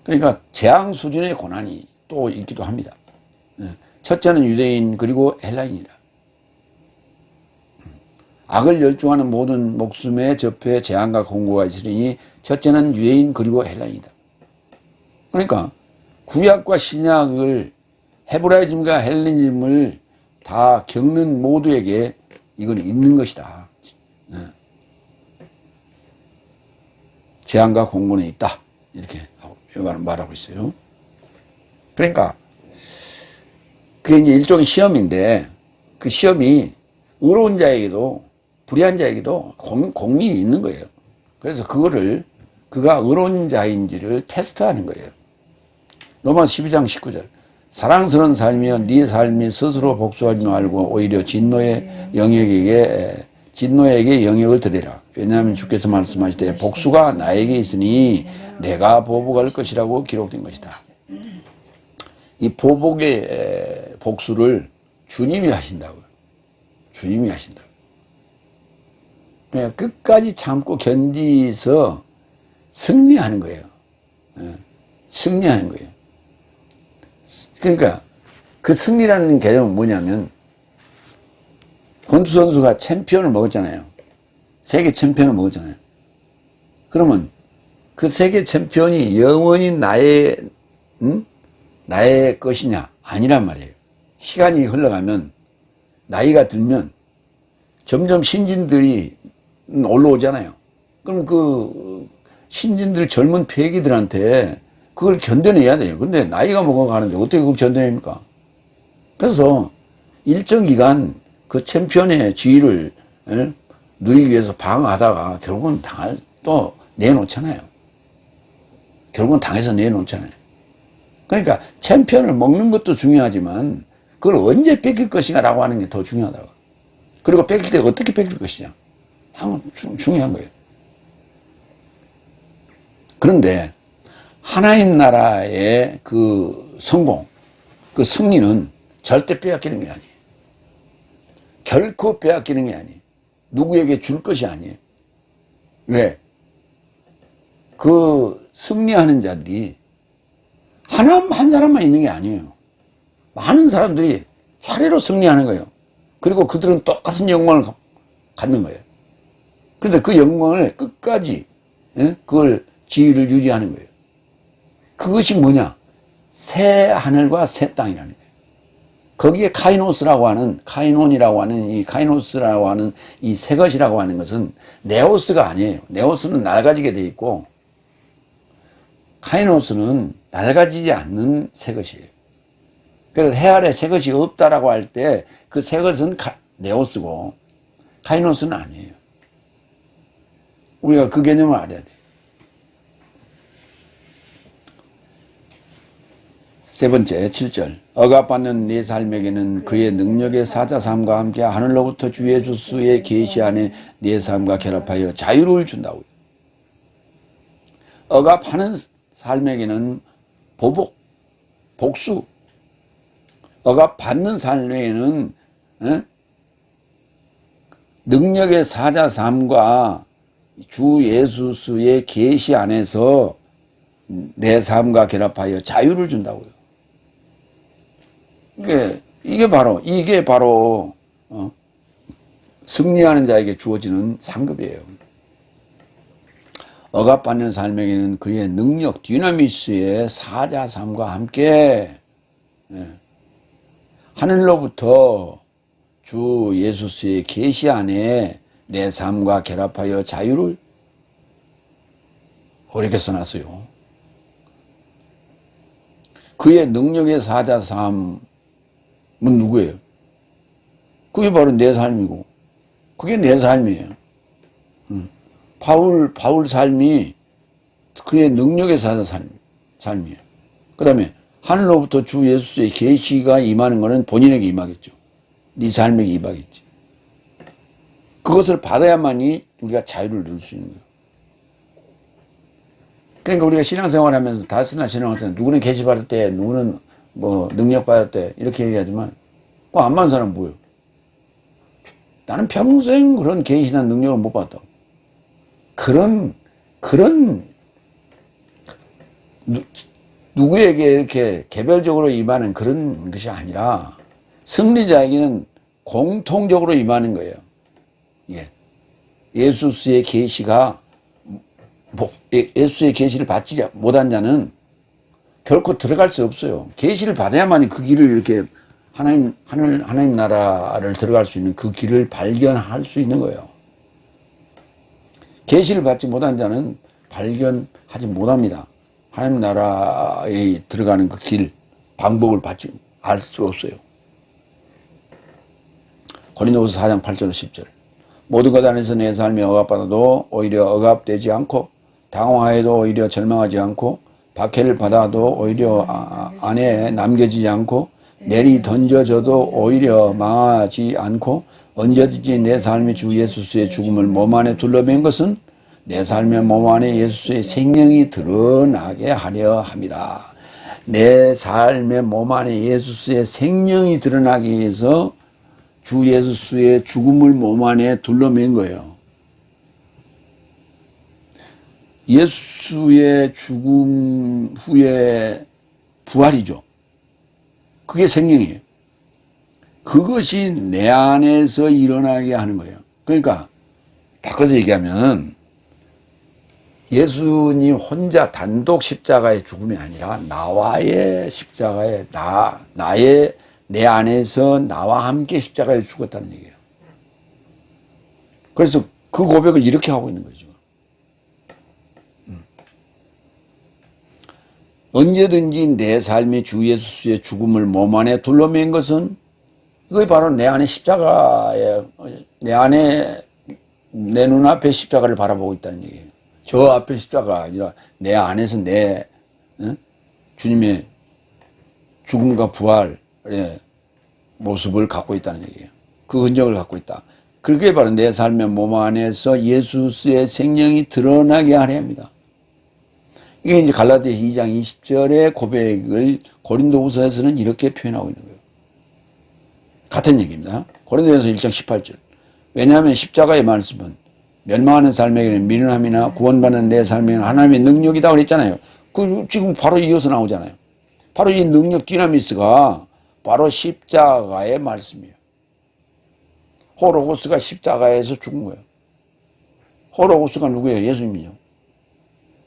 그러니까 재앙 수준의 고난이 또 있기도 합니다. 첫째는 유대인 그리고 헬라인이다. 악을 열중하는 모든 목숨에 접해 재앙과 공고가 있으니 첫째는 유대인 그리고 헬라인이다. 그러니까 구약과 신약을 헤브라이즘과 헬레니즘을 다 겪는 모두에게 이건 있는 것이다. 재앙과 공고는 있다. 이렇게 말하고 있어요. 그러니까 그게 이제 일종의 시험인데 그 시험이 의로운 자에게도 불의한 자에게도 공이 있는 거예요. 그래서 그가 의로운 자인지를 테스트하는 거예요. 로마서 12장 19절 사랑스러운 삶이여 네 삶이 스스로 복수하지 말고 오히려 진노에게 영역을 드리라. 왜냐하면 주께서 말씀하시되 복수가 나에게 있으니 내가 보복할 것이라고 기록된 것이다. 이 보복의 복수를 주님이 하신다고요. 주님이 하신다고. 그러니까 끝까지 참고 견디서 승리하는 거예요. 승리하는 거예요. 그러니까 그 승리라는 개념은 뭐냐면 권투 선수가 챔피언을 먹었잖아요. 세계 챔피언을 먹었잖아요. 그러면 그 세계 챔피언이 영원히 나의 것이냐? 아니란 말이에요. 시간이 흘러가면 나이가 들면 점점 신진들이 올라오잖아요. 그럼 그 신진들 젊은 패기들한테 그걸 견뎌내야 돼요. 근데 나이가 먹어가는데 어떻게 그걸 견뎌냅니까? 그래서 일정 기간 그 챔피언의 지위를 누리기 위해서 방어하다가 결국은 또 내놓잖아요. 결국은 당해서 내놓잖아요. 그러니까 챔피언을 먹는 것도 중요하지만 그걸 언제 뺏길 것인가라고 하는 게 더 중요하다고. 그리고 뺏길 때 어떻게 뺏길 것이냐. 중요한 거예요. 그런데 하나님 나라의 그 성공, 그 승리는 절대 빼앗기는 게 아니에요. 결코 빼앗기는 게 아니에요. 누구에게 줄 것이 아니에요. 왜? 그 승리하는 자들이 한 사람만 있는 게 아니에요. 많은 사람들이 차례로 승리하는 거예요. 그리고 그들은 똑같은 영광을 갖는 거예요. 그런데 그 영광을 끝까지 그걸 지위를 유지하는 거예요. 그것이 뭐냐? 새 하늘과 새 땅이라는 거예요. 거기에 카이논이라고 하는 이 카이노스라고 하는 이 새 것이라고 하는 것은 네오스가 아니에요. 네오스는 낡아지게 돼 있고 카이노스는 낡아지지 않는 새 것이에요. 그래서 해 아래 새 것이 없다라고 할 때 그 새 것은 네오스고 카이노스는 아니에요. 우리가 그 개념을 알아야 돼요. 세 번째 7절 억압받는 네 삶에게는 그의 능력의 사자삼과 함께 하늘로부터 주 예수의 계시 안에 네 삶과 결합하여 자유를 준다고요. 억압하는 삶에게는 복수. 억압받는 삶에게는 능력의 사자삼과 주 예수의 계시 안에서 내 삶과 결합하여 자유를 준다고요. 이게 바로 승리하는 자에게 주어지는 상급이에요. 억압받는 삶에게는 그의 능력, 디나미스의 사자삼과 함께 하늘로부터 주 예수의 계시 안에 내 삶과 결합하여 자유를 어렵게 써놨어요. 그의 능력의 사자삼은 누구예요? 그게 바로 내 삶이고 그게 내 삶이에요. 바울 삶이 그의 능력의 삶이에요. 그 다음에 하늘로부터 주 예수의 계시가 임하는 것은 본인에게 임하겠죠. 네 삶에게 임하겠지. 그것을 받아야만이 우리가 자유를 누릴 수 있는 거예요. 그러니까 우리가 신앙생활 하면서 다스나 신앙생활 누구는 계시 받았대, 누구는 뭐 능력 받았대 이렇게 얘기하지만 그 안 받은 사람은 뭐예요? 나는 평생 그런 계시나 능력을 못 받았다고. 누구에게 이렇게 개별적으로 임하는 그런 것이 아니라 승리자에게는 공통적으로 임하는 거예요. 예. 예수의 계시가 예수의 계시를 받지 못한 자는 결코 들어갈 수 없어요. 계시를 받아야만 그 길을 이렇게 하나님 나라를 들어갈 수 있는 그 길을 발견할 수 있는 거예요. 계시를 받지 못한 자는 발견하지 못합니다. 하나님 나라에 들어가는 그 길, 방법을 알 수 없어요. 고린도후서 4장 8절 10절 모든 것 안에서 내 삶이 억압받아도 오히려 억압되지 않고 당황하여도 오히려 절망하지 않고 박해를 받아도 오히려 안에 남겨지지 않고 내리 던져져도 오히려 망하지 않고 언제든지 내 삶이 주 예수의 죽음을 몸 안에 둘러맨 것은 내 삶의 몸 안에 예수의 생명이 드러나게 하려 합니다. 내 삶의 몸 안에 예수의 생명이 드러나기 위해서 주 예수의 죽음을 몸 안에 둘러맨 거예요. 예수의 죽음 후에 부활이죠. 그게 생명이에요. 그것이 내 안에서 일어나게 하는 거예요. 그러니까 바꿔서 얘기하면 예수님 혼자 단독 십자가의 죽음이 아니라 나와의 십자가에 나의 내 안에서 나와 함께 십자가에 죽었다는 얘기예요. 그래서 그 고백을 이렇게 하고 있는 거죠. 언제든지 내 삶이 주 예수의 죽음을 몸 안에 둘러맨 것은 이거 바로 내 안에 십자가에 내 눈앞에 십자가를 바라보고 있다는 얘기예요. 저 앞에 십자가가 아니라 내 안에서 주님의 죽음과 부활의 모습을 갖고 있다는 얘기예요. 그 흔적을 갖고 있다. 그게 바로 내 삶의 몸 안에서 예수의 생명이 드러나게 하려 합니다. 이게 이제 갈라디아서 2장 20절의 고백을 고린도후서에서는 이렇게 표현하고 있는 거예요. 같은 얘기입니다. 고린도전서 1장 18절. 왜냐하면 십자가의 말씀은 멸망하는 삶에게는 미련함이나 구원받는 내 삶에게는 하나님의 능력이다 그랬잖아요. 그 지금 바로 이어서 나오잖아요. 바로 이 능력 디나미스가 바로 십자가의 말씀이에요. 호로고스가 십자가에서 죽은 거예요. 호로고스가 누구예요? 예수님이요.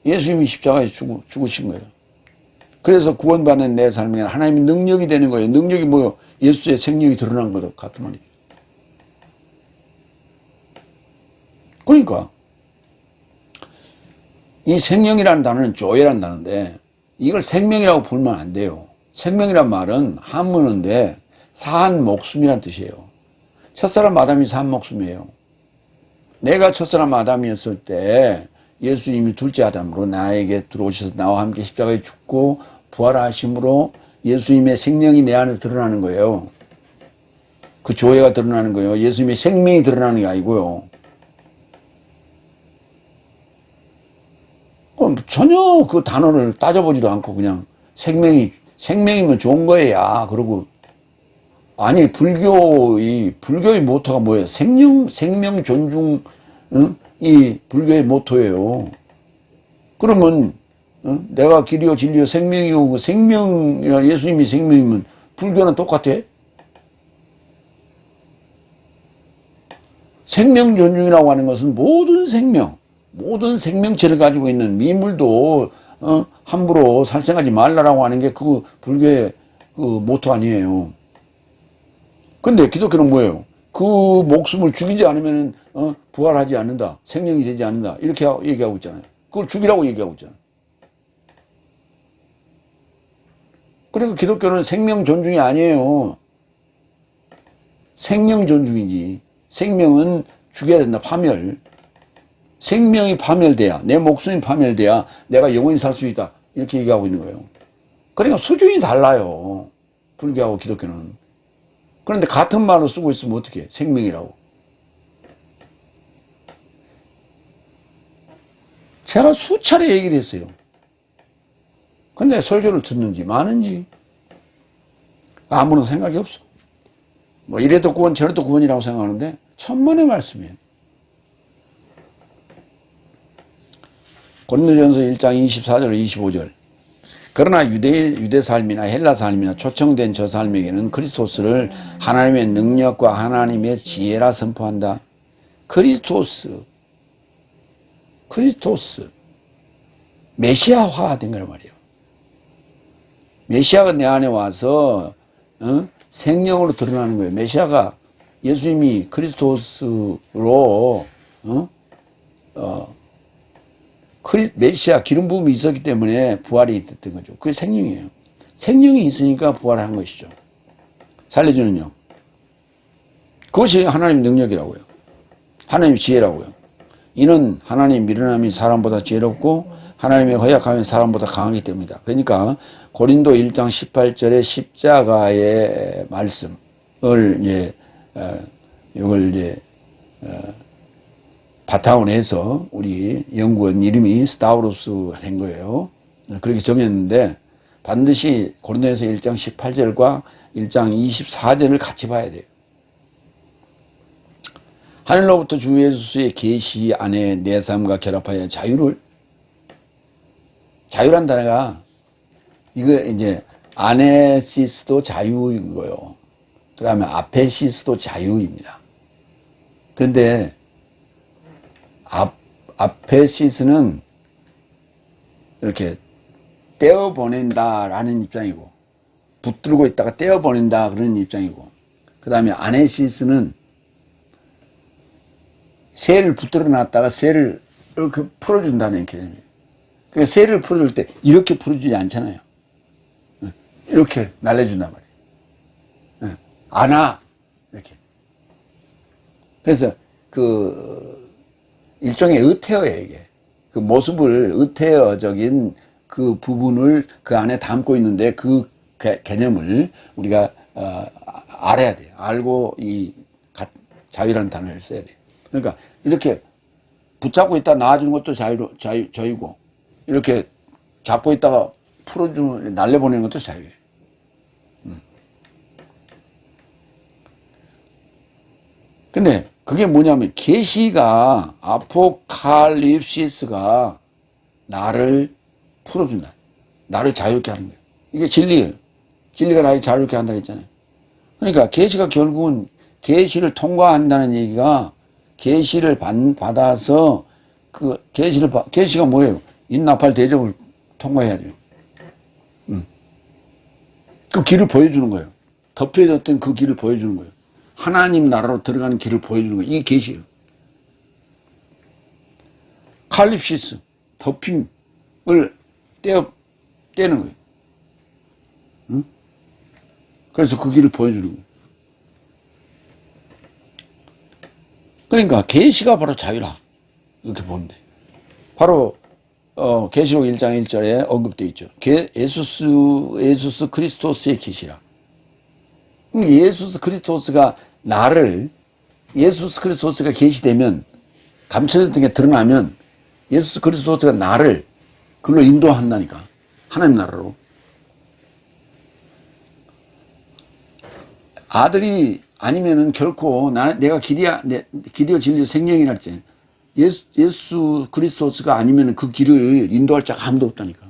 예수님이 십자가에서 죽으신 거예요. 그래서 구원받는 내 삶에 하나님의 능력이 되는 거예요. 능력이 뭐요? 예수의 생명이 드러난 것도 같은 말이죠. 그러니까 이 생명이라는 단어는 조회라는 단어인데 이걸 생명이라고 부르면 안 돼요. 생명이란 말은 한문어인데 산 목숨이란 뜻이에요. 첫사람 아담이 산 목숨이에요. 내가 첫사람 아담이었을 때 예수님이 둘째 아담으로 나에게 들어오셔서 나와 함께 십자가에 죽고 부활하심으로 예수님의 생명이 내 안에서 드러나는 거예요. 그 조회가 드러나는 거예요. 예수님의 생명이 드러나는 게 아니고요. 그럼 전혀 그 단어를 따져보지도 않고 그냥 생명이면 좋은 거야. 그러고 아니 불교의 모토가 뭐예요? 생명 존중, 이 불교의 모토예요. 그러면 내가 길이요 진리요 생명이고 그 생명이라 예수님이 생명이면 불교는 똑같아? 생명 존중이라고 하는 것은 모든 생명체를 가지고 있는 미물도 함부로 살생하지 말라라고 하는 게 그 불교의 그 모토 아니에요. 근데 기독교는 뭐예요? 그 목숨을 죽이지 않으면 부활하지 않는다. 생명이 되지 않는다. 이렇게 얘기하고 있잖아요. 그걸 죽이라고 얘기하고 있잖아요. 그러니까 기독교는 생명 존중이 아니에요. 생명 존중이지. 생명은 죽여야 된다. 파멸. 생명이 파멸돼야, 내 목숨이 파멸돼야 내가 영원히 살 수 있다. 이렇게 얘기하고 있는 거예요. 그러니까 수준이 달라요. 불교하고 기독교는. 그런데 같은 말을 쓰고 있으면 어떻게 해? 생명이라고. 제가 수차례 얘기를 했어요. 근데 설교를 듣는지 마는지 아무런 생각이 없어. 뭐 이래도 구원 저래도 구원이라고 생각하는데 천만의 말씀이에요. 고린도전서 1장 24절 25절 그러나 유대 삶이나 헬라 삶이나 초청된 저 삶에게는 그리스도스를 하나님의 능력과 하나님의 지혜라 선포한다. 그리스도스 메시아화 된 거란 말이에요. 메시아가 내 안에 와서 생명으로 드러나는 거예요. 메시아가 예수님이 그리스도스로 메시아 기름 부음이 있었기 때문에 부활이 됐던 거죠. 그게 생명이에요. 생명이 있으니까 부활한 것이죠. 살려주는 영. 그것이 하나님 능력이라고요. 하나님 지혜라고요. 이는 하나님 미련함이 사람보다 지혜롭고 하나님의 허약함이 사람보다 강하기 때문이다. 그러니까 고린도 1장 18절의 십자가의 말씀을 이걸 바탕으로 해서 우리 연구원 이름이 스타우로스가 된 거예요. 그렇게 정했는데 반드시 고린도에서 1장 18절과 1장 24절을 같이 봐야 돼요. 하늘로부터 주 예수의 계시 안에 내 삶과 결합하여 자유란 단어가 이거 이제 아네시스도 자유이고요. 그 다음에 아페시스도 자유입니다. 그런데 아페시스는 이렇게 떼어보낸다라는 입장이고 붙들고 있다가 떼어보낸다 그런 입장이고 그 다음에 아네시스는 새를 붙들어 놨다가 새를 이렇게 풀어준다는 개념이에요. 그러니까 새를 풀어줄 때 이렇게 풀어주지 않잖아요. 이렇게 날려준단 말이에요. 안아 이렇게. 그래서 일종의 의태어예요, 이게. 그 모습을, 의태어적인 그 부분을 그 안에 담고 있는데 그 개념을 우리가, 알아야 돼요. 알고 자유라는 단어를 써야 돼요. 그러니까 이렇게 붙잡고 있다 놔주는 것도 자유고, 이렇게 잡고 있다가 날려보내는 것도 자유예요. 근데 그게 뭐냐면 계시가 아포칼립시스가 나를 풀어준다. 나를 자유롭게 하는 거예요. 이게 진리예요. 진리가 나를 자유롭게 한다고 했잖아요. 그러니까 계시가 결국은 계시를 통과한다는 얘기가 계시를 받아서 계시가 뭐예요? 인나팔 대접을 통과해야죠. 그 길을 보여주는 거예요. 덮여졌던 그 길을 보여주는 거예요. 하나님 나라로 들어가는 길을 보여주는 거예요. 이게 계시예요. 칼립시스, 덮임을 떼는 거예요. 응? 그래서 그 길을 보여주는 거예요. 그러니까 계시가 바로 자유라 이렇게 보면 돼. 바로 계시록 1장 1절에 언급되어 있죠. 예수스 그리스도스의 계시라. 예수스 그리스도스가 예수스 그리스도스가 계시되면, 감춰졌던 게 드러나면 예수스 그리스도스가 나를 그걸로 인도한다니까. 하나님 나라로. 아들이 아니면은 결코 내가 길이요 진리요 생명이라 했지. 예수 그리스도스가 아니면 그 길을 인도할 자가 아무도 없다니까.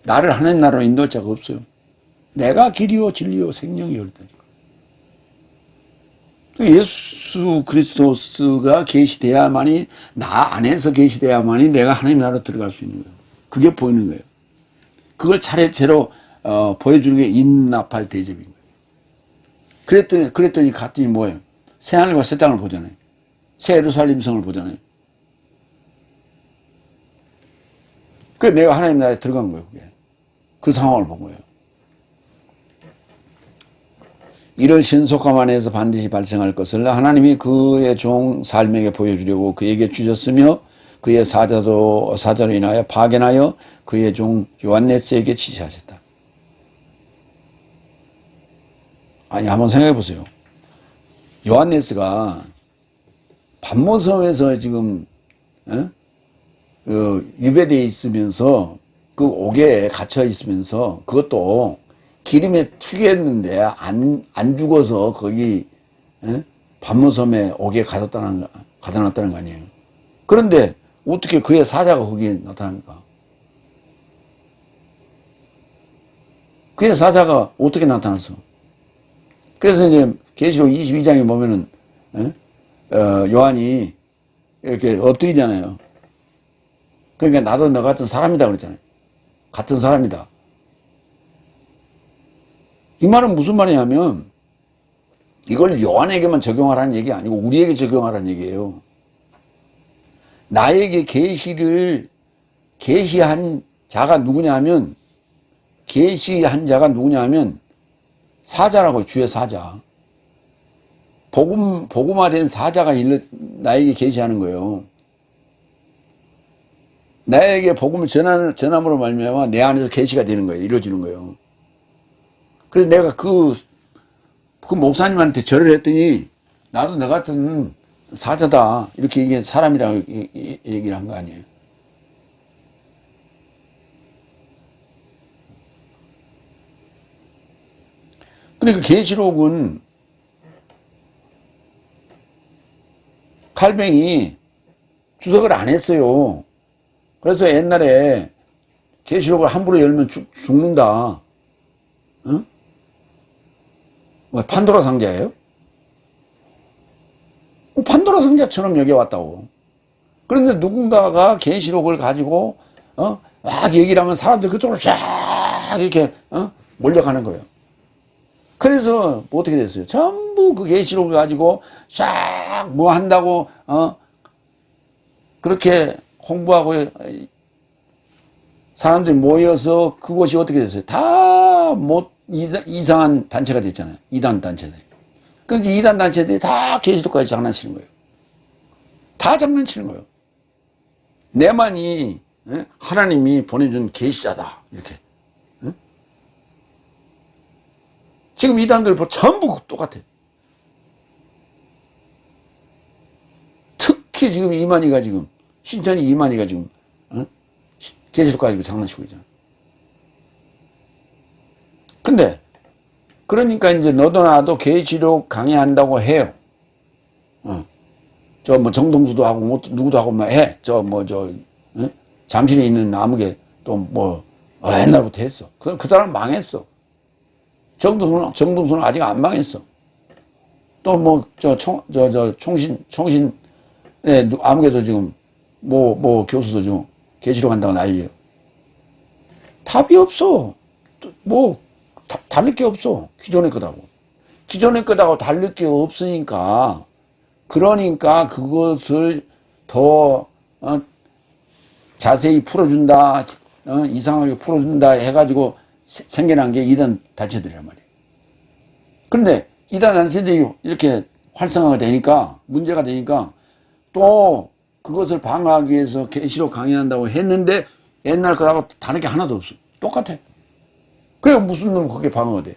나를 하나님 나라로 인도할 자가 없어요. 내가 길이요 진리요 생명이요 그랬다니까. 예수 그리스도스가 계시돼야만이, 나 안에서 계시돼야만이 내가 하나님 나라로 들어갈 수 있는 거예요. 그게 보이는 거예요. 그걸 차례차례로 보여주는 게 인나팔 대접인 거예요. 그랬더니 갔더니 뭐예요? 새하늘과 새 땅을 보잖아요. 새 예루살렘 성을 보잖아요. 그래 내가 하나님 나라에 들어간 거예요. 그게. 그 상황을 본 거예요. 이를 신속함 안에서 반드시 발생할 것을 하나님이 그의 종 살에게 보여주려고 그에게 주셨으며, 그의 사자로 인하여 파견하여 그의 종 요한네스에게 지시하셨다. 아니, 한번 생각해 보세요. 요한네스가 반모섬에서 지금 유배되어 있으면서, 그 옥에 갇혀 있으면서, 그것도 기름에 튀겼는데 안 죽어서 거기 반모섬에 옥에 가둬놨다는 거 아니에요. 그런데 어떻게 그의 사자가 거기에 나타납니까? 그의 사자가 어떻게 나타났어? 그래서 이제 계시록 22장에 보면은 요한이 이렇게 엎드리잖아요. 그러니까 나도 너 같은 사람이다 그랬잖아요. 같은 사람이다. 이 말은 무슨 말이냐면, 이걸 요한에게만 적용하라는 얘기 아니고 우리에게 적용하라는 얘기예요. 나에게 계시한 자가 누구냐면, 사자라고요. 주의 사자. 복음화된 사자가 나에게 계시하는 거예요. 나에게 복음을 전함으로 말미암아 내 안에서 계시가 되는 거예요. 이루어지는 거예요. 그래서 내가 그 목사님한테 절을 했더니, 나도 너 같은 사자다 이렇게 사람이라고 얘기를 한 거 아니에요. 그러니까 계시록은 칼뱅이 주석을 안 했어요. 그래서 옛날에 계시록을 함부로 열면 죽는다. 응? 뭐 판도라 상자예요? 판도라 상자처럼 여겨왔다고. 그런데 누군가가 계시록을 가지고 막 얘기를 하면 사람들 그쪽으로 쫙 이렇게 몰려가는 거예요. 그래서 뭐 어떻게 됐어요? 전부 그 계시록을 가지고 쫙 뭐 한다고 그렇게 홍보하고 사람들이 모여서 그것이 어떻게 됐어요? 다 뭐 이상한 단체가 됐잖아요. 이단 단체들. 그러니까 이단 단체들이 다 계시록까지 장난치는 거예요. 다 장난치는 거예요. 내만이 하나님이 보내준 계시자다 이렇게. 지금 이단들 전부 똑같아. 특히 지금 신천이 이만희가 지금 계시록 가지고 장난치고 있잖아. 근데 그러니까 이제 너도 나도 계시록 강의한다고 해요. 저 뭐 정동수도 하고 뭐 누구도 하고 막 해. 잠실에 있는 아무개 또 뭐 옛날부터 했어. 그 사람 망했어. 정동수는 아직 안 망했어. 또 뭐 총신에 아무개도 지금 뭐 교수도 지금 계시록 한다고 난리예요. 답이 없어. 뭐 다를 게 없어. 기존의 것하고. 기존의 것하고 다를 게 없으니까, 그러니까 그것을 더 자세히 풀어준다, 이상하게 풀어준다 해가지고 생겨난 게 이단 단체들이란 말이에요. 그런데 이단 단체들이 이렇게 활성화가 되니까, 문제가 되니까 또 그것을 방어하기 위해서 계시록 강의한다고 했는데 옛날 거하고 다른 게 하나도 없어. 똑같아. 그래 무슨 놈 그게 방어가 돼.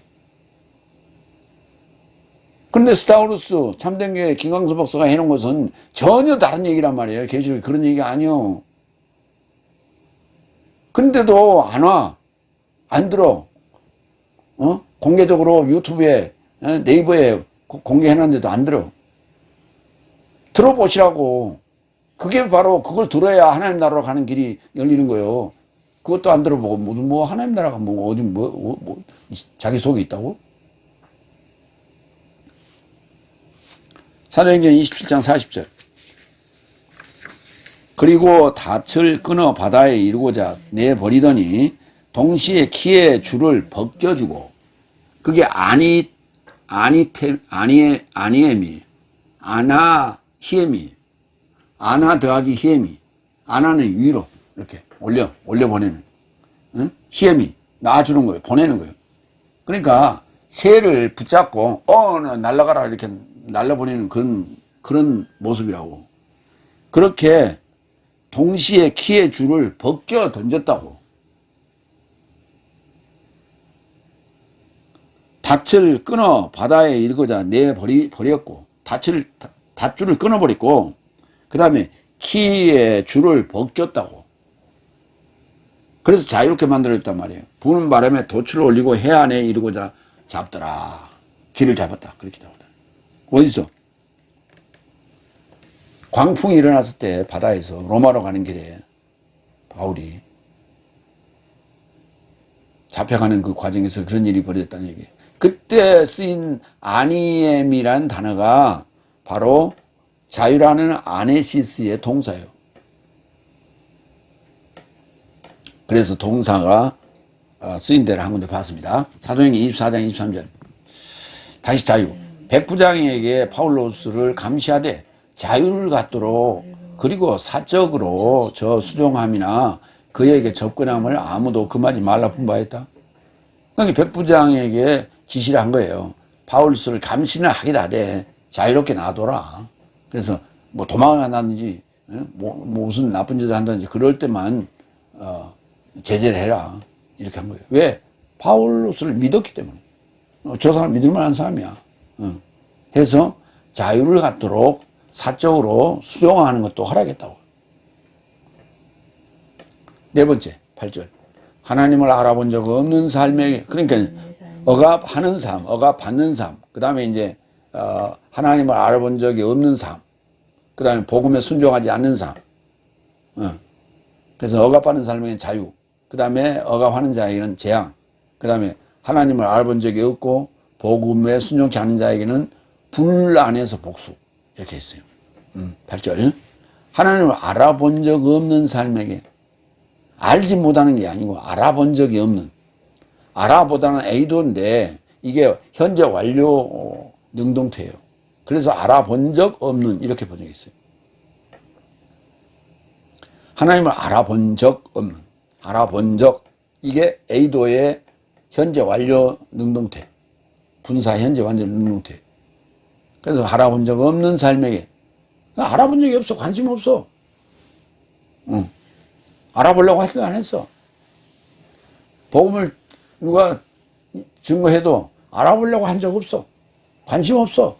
그런데 스타우루스 참된교회 김광수 박사가 해놓은 것은 전혀 다른 얘기란 말이에요. 계시록이 그런 얘기가 아니요. 근데도 안 와. 안 들어. 공개적으로 유튜브에, 네이버에 공개해놨는데도 안 들어. 들어보시라고. 그게 바로 그걸 들어야 하나님 나라로 가는 길이 열리는 거예요. 그것도 안 들어보고, 뭐, 하나님 나라가 어디, 자기 속에 있다고? 사도행전 27장 40절. 그리고 닻을 끊어 바다에 이르고자 내버리더니 동시에 키의 줄을 벗겨주고, 그게 아니엠이, 아나히엠이, 아나 더하기 히엠이, 아나는 위로 이렇게 올려보내는, 히엠이 놔주는 거예요. 보내는 거예요. 그러니까 새를 붙잡고 날아가라 이렇게 날려보내는 그런 모습이라고. 그렇게 동시에 키의 줄을 벗겨 던졌다고. 닻을 끊어 바다에 이르고자 내버렸고, 닷줄을 끊어버렸고, 그 다음에 키의 줄을 벗겼다고. 그래서 자유롭게 만들어졌단 말이에요. 부는 바람에 돛을 올리고 해안에 이르고자 잡더라. 길을 잡았다. 그렇게 잡았다. 어디서? 광풍이 일어났을 때 바다에서 로마로 가는 길에 바울이 잡혀가는 그 과정에서 그런 일이 벌어졌다는 얘기예요. 그때 쓰인 아니엠이라는 단어가 바로 자유라는 아네시스의 동사예요. 그래서 동사가 쓰인 데를 한 군데 봤습니다. 사도행전 24장 23절. 다시 자유. 백부장에게 파울로스를 감시하되 자유를 갖도록, 그리고 사적으로 저 수종함이나 그에게 접근함을 아무도 금하지 말라 분부하였다. 그러니까 백부장에게 지시를 한 거예요. 파울로스를 감시는 하긴 하되 자유롭게 놔둬라. 그래서 뭐 도망을 한다든지, 무슨 나쁜 짓을 한다든지 그럴 때만 제재를 해라. 이렇게 한 거예요. 왜? 파울로스를 믿었기 때문에. 저 사람 믿을 만한 사람이야. 해서 자유를 갖도록 사적으로 수용하는 것도 허락했다고. 네 번째, 8절. 하나님을 알아본 적 없는 삶에, 그러니까 억압하는 삶, 억압받는 삶, 그 다음에 이제 하나님을 알아본 적이 없는 삶, 그 다음에 복음에 순종하지 않는 삶. 그래서 억압하는 삶에게는 자유, 그 다음에 억압하는 자에게는 재앙, 그 다음에 하나님을 알아본 적이 없고 복음에 순종치 않는 자에게는 불 안에서 복수. 이렇게 했어요. 8절. 하나님을 알아본 적 없는 삶에게, 알지 못하는 게 아니고 알아본 적이 없는, 알아보다는 에이도인데 이게 현재 완료 능동태예요. 그래서 알아본 적 없는, 이렇게 번역이 있어요. 하나님을 알아본 적 없는, 알아본 적, 이게 에이도의 현재 완료 능동태, 분사 현재 완료 능동태. 그래서 알아본 적 없는 삶에게, 알아본 적이 없어. 관심 없어. 알아보려고 하지도 안 했어. 복음을 누가 증거해도 알아보려고 한 적 없어. 관심 없어.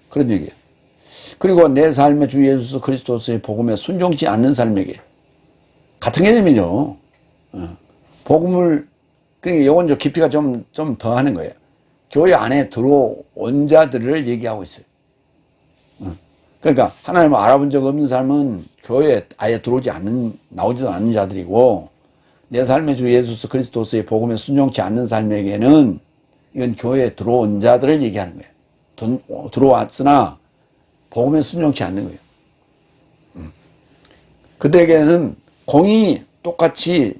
그런 얘기예요. 그리고 내 삶의 주 예수 그리스도의 복음에 순종치 않는 삶에게, 같은 개념이죠. 복음을, 그러니까 이건 좀 깊이가 좀 더 하는 거예요. 교회 안에 들어온 자들을 얘기하고 있어요. 그러니까 하나님을 알아본 적 없는 삶은 교회에 아예 나오지도 않는 자들이고, 내 삶의 주 예수 그리스도의 복음에 순종치 않는 삶에게는 이건 교회에 들어온 자들을 얘기하는 거예요. 들어왔으나 복음에 순종치 않는 거예요. 그들에게는 공이 똑같이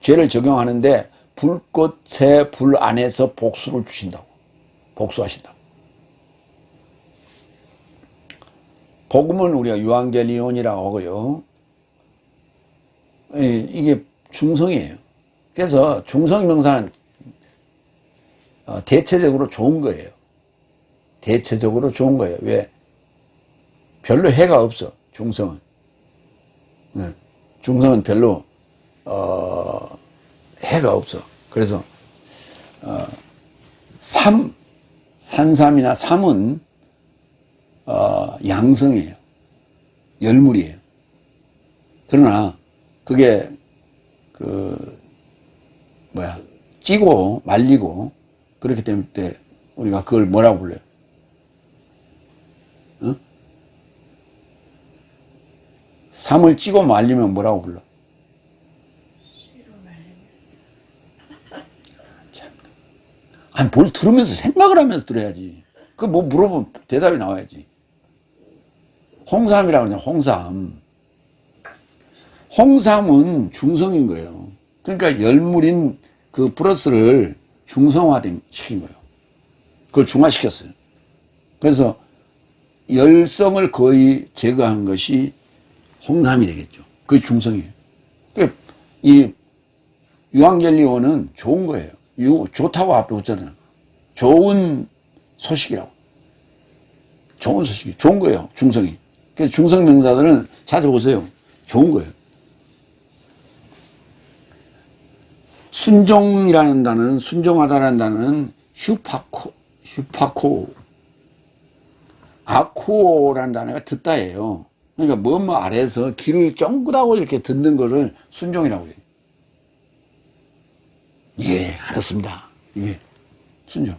죄를 적용하는데 불꽃의 불 안에서 복수를 주신다고. 복수하신다. 복음은 우리가 유앙겔리온이라고 하고요. 이게 중성이에요. 그래서 중성명사는 대체적으로 좋은 거예요. 대체적으로 좋은 거예요. 왜? 별로 해가 없어. 중성은. 중성은 별로 해가 없어. 그래서 산삼이나 삼은 양성이에요. 열물이에요. 그러나 그게 찌고 말리고 그렇기 때문에 우리가 그걸 뭐라고 불러요? 삼을 찌고 말리면 뭐라고 불러? 아니, 뭘 들으면서 생각을 하면서 들어야지. 그 뭐 물어보면 대답이 나와야지. 홍삼이라고 그러냐, 홍삼. 홍삼은 중성인 거예요. 그러니까 열물인 그 플러스를 중성화시킨 거예요. 그걸 중화시켰어요. 그래서 열성을 거의 제거한 것이 홍삼이 되겠죠. 그게 중성이에요. 이 유앙겔리온은 좋은 거예요. 좋다고 앞에 붙잖아요. 좋은 소식이라고. 좋은 소식이. 좋은 거예요. 중성이. 그래서 중성 명사들은 찾아보세요. 좋은 거예요. 순종이라는 단어는, 순종하다라는 단어는 휴파코. 아코라는 단어가 듣다예요. 그러니까 뭐뭐 아래에서 귀를 쫑긋하고 이렇게 듣는 거를 순종이라고 해요. 예, 알았습니다. 이게 순종.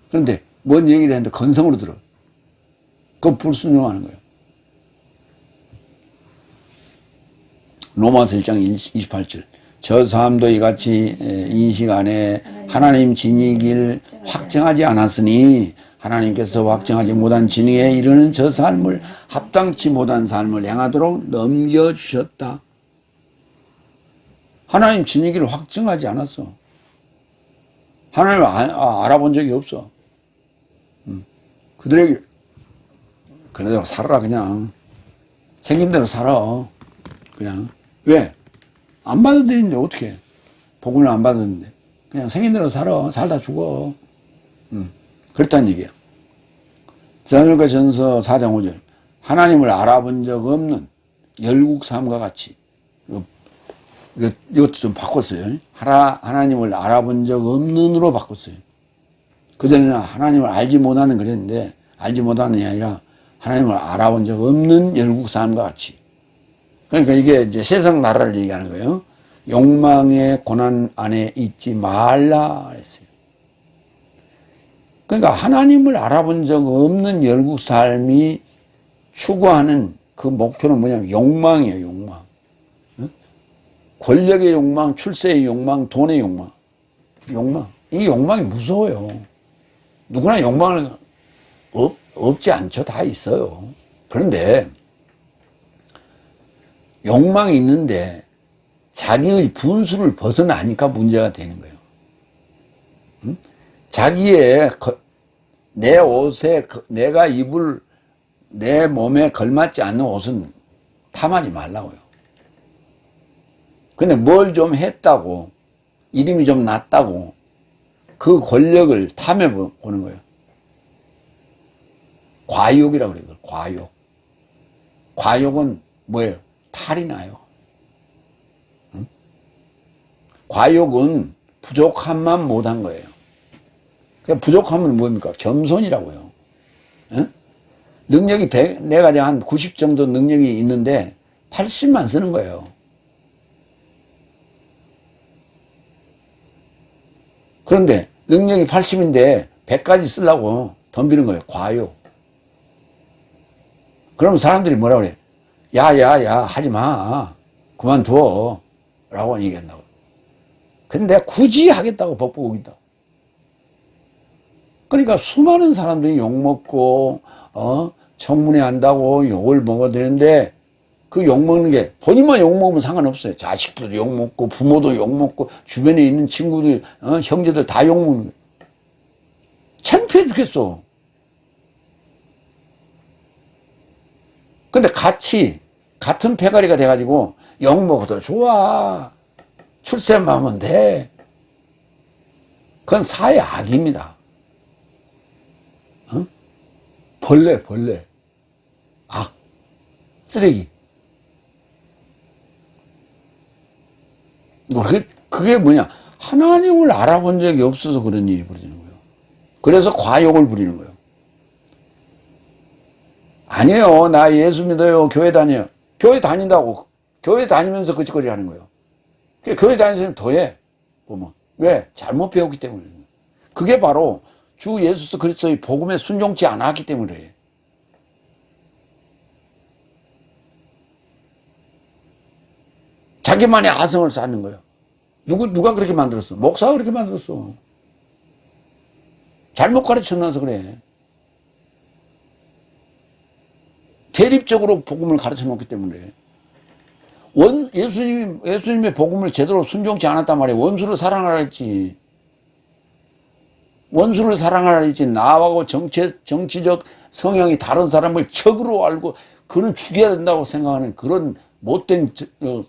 그런데 뭔 얘기를 했는데 건성으로 들어. 그건 불순종하는 거예요. 로마서 1장 28절. 저 사람도 이같이 인식 안에 하나님 진리길 확정하지 않았으니 하나님께서 확정하지 못한 진리에 이르는 저 삶을 합당치 못한 삶을 행하도록 넘겨주셨다. 하나님 진리기를 확정하지 않았어. 하나님을 알아본 적이 없어. 그들에게 그대로 살아라. 그냥 생긴 대로 살아. 그냥. 왜? 안 받아들이는데 어떻게 해? 복음을 안 받았는데 그냥 생긴 대로 살아. 살다 죽어. 그렇다는 얘기야. 사무엘과 전서 4장 5절. 하나님을 알아본 적 없는 열국 삶과 같이. 이것도 좀 바꿨어요. 하나님을 알아본 적 없는으로 바꿨어요. 그전에는 하나님을 알지 못하는 그랬는데, 알지 못하는 게 아니라 하나님을 알아본 적 없는 열국 삶과 같이. 그러니까 이게 이제 세상 나라를 얘기하는 거예요. 욕망의 고난 안에 있지 말라 했어요. 그러니까 하나님을 알아본 적 없는 열국 삶이 추구하는 그 목표는 뭐냐면 욕망이에요, 욕망. 권력의 욕망, 출세의 욕망, 돈의 욕망. 욕망. 이 욕망이 무서워요. 누구나 욕망을 없지 않죠. 다 있어요. 그런데 욕망이 있는데 자기의 분수를 벗어나니까 문제가 되는 거예요. 자기의 내 옷에 내가 입을 내 몸에 걸맞지 않는 옷은 탐하지 말라고요. 근데 뭘 좀 했다고 이름이 좀 났다고 그 권력을 탐해 보는 거예요. 과욕이라고 그래요. 과욕. 과욕은 뭐예요? 탈이 나요. 응? 과욕은 부족함만 못한 거예요. 그러니까 부족함은 뭡니까? 겸손이라고요. 응? 능력이 100, 내가 한 90 정도 능력이 있는데 80만 쓰는 거예요. 그런데 능력이 80인데 100까지 쓰려고 덤비는 거예요. 과욕. 그러면 사람들이 뭐라 그래? 야야야 하지 마. 그만둬. 라고 얘기한다고. 근데 굳이 하겠다고 법보고 있다. 그러니까 수많은 사람들이 욕먹고 청문회 한다고 욕을 먹어대는데 그 욕먹는 게 본인만 욕먹으면 상관없어요. 자식들도 욕먹고 부모도 욕먹고 주변에 있는 친구들 형제들 다 욕먹는 거예요. 창피해 죽겠어. 근데 같은 패가리가 돼가지고 욕먹어도 좋아. 출세만 하면 돼. 그건 사회 악입니다. 벌레. 악. 쓰레기. 그게 뭐냐. 하나님을 알아본 적이 없어서 그런 일이 벌어지는 거예요. 그래서 과욕을 부리는 거예요. 아니에요. 나 예수 믿어요. 교회 다녀요. 교회 다닌다고. 교회 다니면서 그짓거리 하는 거예요. 교회 다니는 사람이 더해. 보면. 왜? 잘못 배웠기 때문에. 그게 바로 주 예수 그리스도의 복음에 순종치 않았기 때문에 그래. 자기만의 아성을 쌓는 거예요. 누가 그렇게 만들었어? 목사가 그렇게 만들었어. 잘못 가르쳐놔서 그래. 대립적으로 복음을 가르쳐 놓기 때문에. 예수님의 복음을 제대로 순종치 않았단 말이에요. 원수를 사랑하라 했지. 원수를 사랑하라 했지. 나하고 정치적 성향이 다른 사람을 적으로 알고 그는 죽여야 된다고 생각하는 그런 못된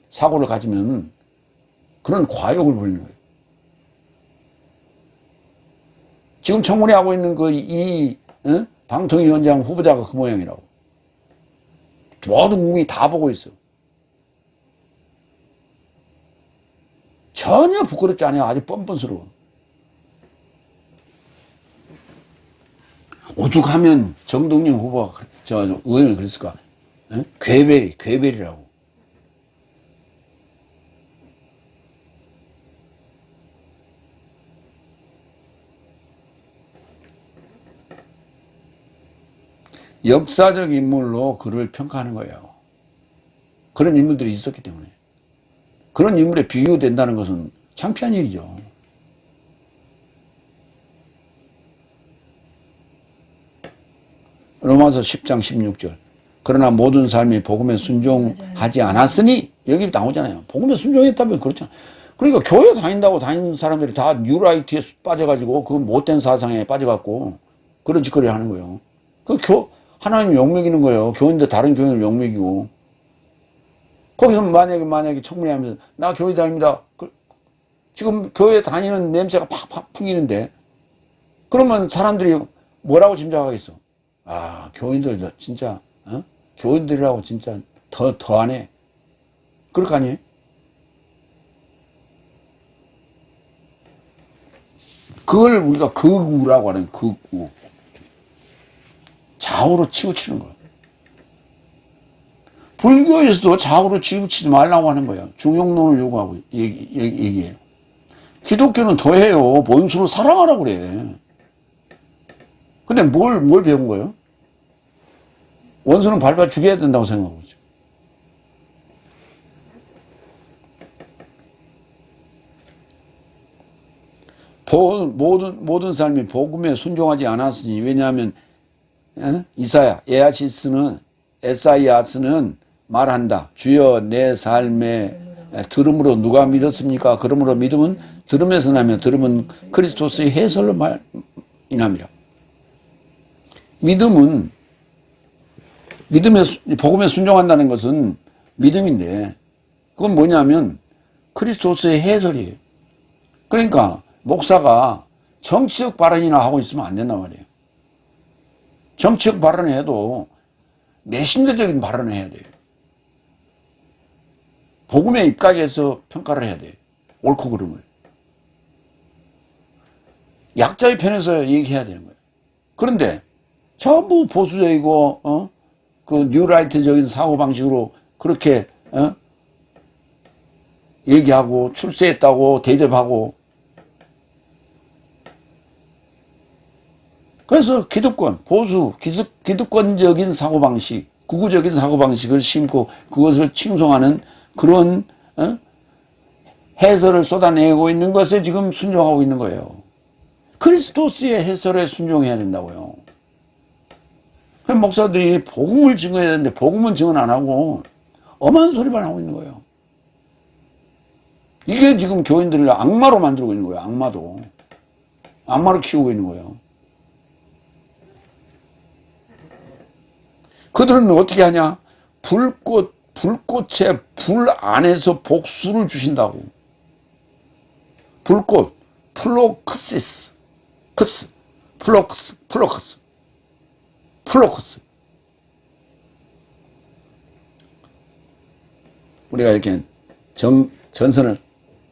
사고를 가지면 그런 과욕을 부리는 거예요. 지금 청문회 하고 있는 방통위원장 후보자가 그 모양이라고. 모든 국민이 다 보고 있어. 전혀 부끄럽지 않아요. 아주 뻔뻔스러워. 오죽하면 정동영 후보가 의원이 그랬을까? 괴벨이라고. 역사적 인물로 그를 평가하는 거예요. 그런 인물들이 있었기 때문에. 그런 인물에 비유된다는 것은 창피한 일이죠. 로마서 10장 16절. 그러나 모든 삶이 복음에 순종하지 않았으니, 여기 나오잖아요. 복음에 순종했다면 그렇잖아요. 그러니까 교회 다닌다고 다니는 사람들이 다 뉴라이트에 빠져가지고 그 못된 사상에 빠져갖고 그런 짓거리를 하는 거예요. 하나님 욕먹이는 거예요. 교인들 다른 교인을 욕먹이고. 거기서 만약에 청문회 하면서 나 교회 다닙니다. 지금 교회 다니는 냄새가 팍팍 풍기는데 그러면 사람들이 뭐라고 짐작하겠어? 아, 교인들 진짜 교인들이라고 진짜 더하네. 그럴 거 아니에요? 그걸 우리가 극우라고 하는 극우. 좌우로 치우치는 거예요. 불교에서도 좌우로 치우치지 말라고 하는 거예요. 중용론을 요구하고 얘기해요. 기독교는 더해요. 원수를 사랑하라고 그래. 근데 뭘 배운 거예요? 원수는 밟아 죽여야 된다고 생각하고 있죠. 모든 삶이 복음에 순종하지 않았으니, 왜냐하면 에사이아스는 말한다. 주여 내 삶에 들음으로 누가 믿었습니까? 그러므로 믿음은 들음에서 나며 들음은 그리스도스의 해설로 인함이라. 믿음에 복음에 순종한다는 것은 믿음인데, 그건 뭐냐면 그리스도스의 해설이에요. 그러니까 목사가 정치적 발언이나 하고 있으면 안 된단 말이에요. 정치적 발언을 해도 메신저적인 발언을 해야 돼요. 복음에 입각해서 평가를 해야 돼요. 옳고 그름을. 약자의 편에서 얘기해야 되는 거예요. 그런데 전부 보수적이고 그 뉴라이트적인 사고방식으로 그렇게 얘기하고 출세했다고 대접하고, 그래서 기득권, 보수, 기득권적인 사고방식, 극우적인 사고방식을 심고 그것을 칭송하는 그런 해설을 쏟아내고 있는 것에 지금 순종하고 있는 거예요. 그리스도스의 해설에 순종해야 된다고요. 목사들이 복음을 증거해야 되는데 복음은 증언 안 하고 엄한 소리만 하고 있는 거예요. 이게 지금 교인들을 악마로 만들고 있는 거예요. 악마도. 악마로 키우고 있는 거예요. 그들은 어떻게 하냐? 불꽃의 불 안에서 복수를 주신다고. 불꽃, 플로크시스, 플로크스. 우리가 이렇게 전선을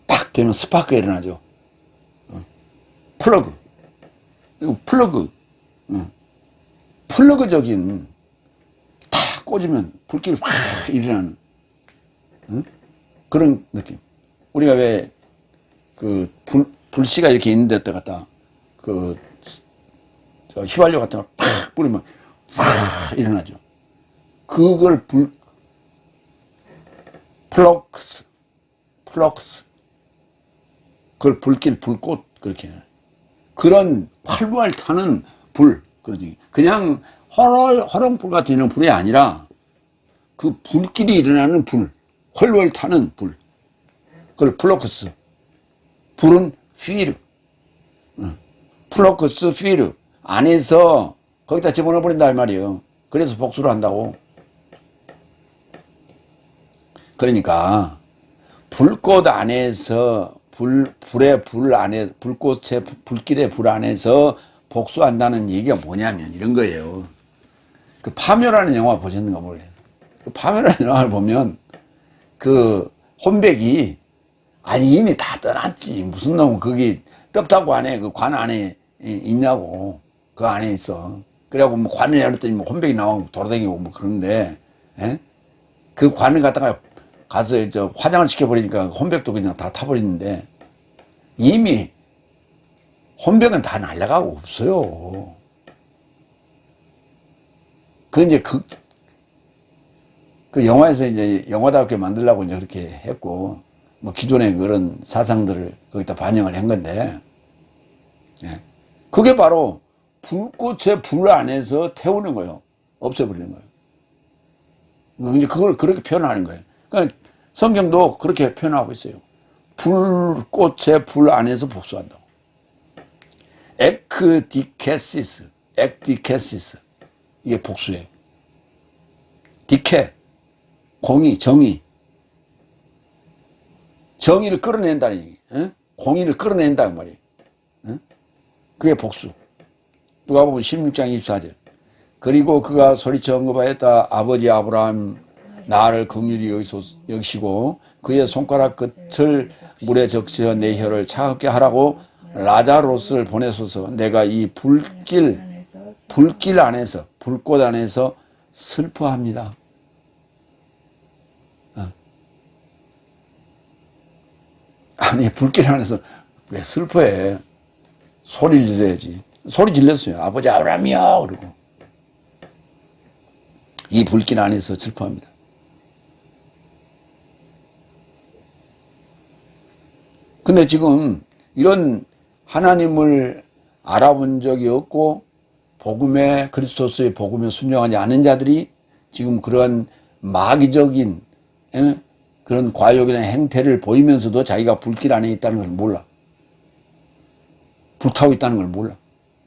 딱 되면 스파크가 일어나죠. 플러그. 이거 플러그. 플러그적인 딱 꽂으면 불길이 확 일어나는 그런 느낌. 우리가 왜 그 불씨가 이렇게 있는 데 갖다 그 휘발유 같은 걸 팍 뿌리면 확 일어나죠. 그걸 플럭스. 그걸 불길, 불꽃, 그렇게. 그런 활활 타는 불. 그냥 화롱불 같은 불이 아니라 그 불길이 일어나는 불. 활활 타는 불. 그걸 플럭스. 불은 휘르. 플럭스 휘르. 안에서 거기다 집어넣어버린다, 이 말이에요. 그래서 복수를 한다고. 그러니까, 불꽃 안에서, 불길의 불 안에서 복수한다는 얘기가 뭐냐면 이런 거예요. 그 파묘라는 영화 보셨는가 모르겠어요. 그 파묘라는 영화를 보면 그 혼백이 아니 이미 다 떠났지. 무슨 놈 거기 뼈다구 안에 그 관 안에 있냐고. 그 안에 있어. 그래갖고 뭐 관을 열었더니 뭐 혼백이 나오고 돌아다니고 뭐 그런데 에? 그 관을 갖다가 가서 화장을 시켜버리니까 혼백도 그냥 다 타버리는데 이미 혼백은 다 날아가고 없어요. 그 이제 그 영화에서 이제 영화답게 만들려고 이제 그렇게 했고 뭐 기존의 그런 사상들을 거기다 반영을 한 건데 예. 그게 바로 불꽃의 불 안에서 태우는 거예요. 없애버리는 거예요. 이제 그걸 그렇게 표현하는 거예요. 그러니까 성경도 그렇게 표현하고 있어요. 불꽃의 불 안에서 복수한다고. 엑디케시스. 이게 복수예요. 디케, 공의, 정의. 정의를 끌어낸다는 얘기. 어? 공의를 끌어낸다는 말이에요. 어? 그게 복수. 누가복음 16장 24절. 그리고 그가 소리쳐 언급하였다. 아버지 아브라함 나를 긍휼히 여기시고 그의 손가락 끝을 물에 적셔 내 혀를 차갑게 하라고 라자로스를 보내소서. 내가 이 불길 안에서 불꽃 안에서 슬퍼합니다. 아니 불길 안에서 왜 슬퍼해? 소리 질러야지. 소리 질렀어요. 아버지 아브라함이요. 그러고 이 불길 안에서 슬퍼합니다. 근데 지금 이런 하나님을 알아본 적이 없고 복음에 그리스도스의 복음에 순종하지 않은 자들이 지금 그러한 마귀적인 그런 과욕이나 행태를 보이면서도 자기가 불길 안에 있다는 걸 몰라. 불타고 있다는 걸 몰라.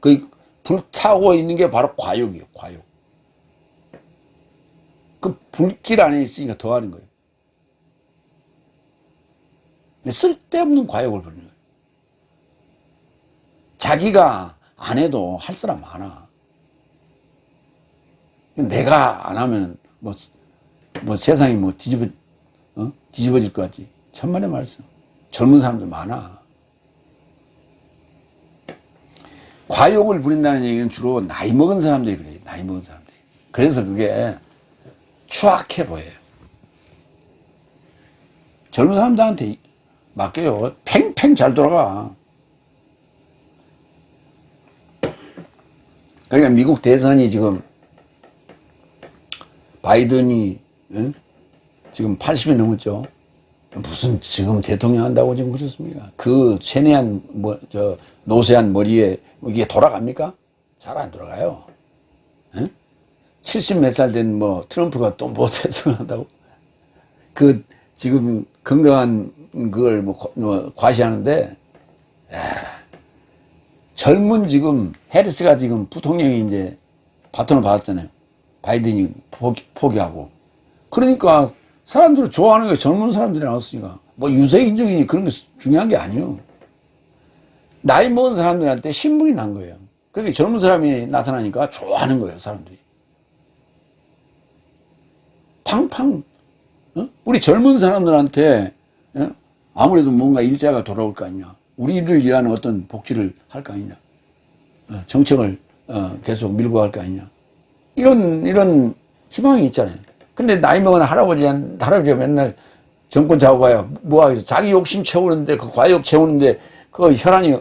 그 불타고 있는 게 바로 과욕이에요. 과욕. 그 불길 안에 있으니까 더 하는 거예요. 쓸데없는 과욕을 부리는 거예요. 자기가 안 해도 할 사람 많아. 내가 안 하면 뭐 세상이 뭐 뒤집어질 것 같지. 천만의 말씀. 젊은 사람들 많아. 과욕을 부린다는 얘기는 주로 나이 먹은 사람들이 그래요. 나이 먹은 사람들이. 그래서 그게 추악해 보여요. 젊은 사람들한테 맡겨요. 팽팽 잘 돌아가. 그러니까 미국 대선이 지금 바이든이 지금 80이 넘었죠. 무슨 지금 대통령 한다고 지금 그렇습니까? 그 세뇌한 노쇠한 머리에 이게 돌아갑니까? 잘 안 돌아가요. 70 몇 살 된 트럼프가 또 뭐 대통령 한다고? 그 지금 건강한 그걸 뭐 과시하는데, 젊은 지금 해리스가 지금 부통령이 이제 바톤을 받았잖아요. 바이든이 포기하고. 그러니까 사람들을 좋아하는 게 젊은 사람들이 나왔으니까. 뭐 유색인종이니 그런 게 중요한 게 아니에요. 나이 먹은 사람들한테 신분이 난 거예요. 그게 젊은 사람이 나타나니까 좋아하는 거예요, 사람들이. 팡팡. 우리 젊은 사람들한테 아무래도 뭔가 일자가 돌아올 거 아니냐. 우리를 위한 어떤 복지를 할 거 아니냐. 정책을 계속 밀고 갈 거 아니냐. 이런 희망이 있잖아요. 근데 나이 먹은 할아버지가 맨날 정권 잡고 가요. 뭐하겠어. 자기 욕심 채우는데, 그 과욕 채우는데, 그 혈안이,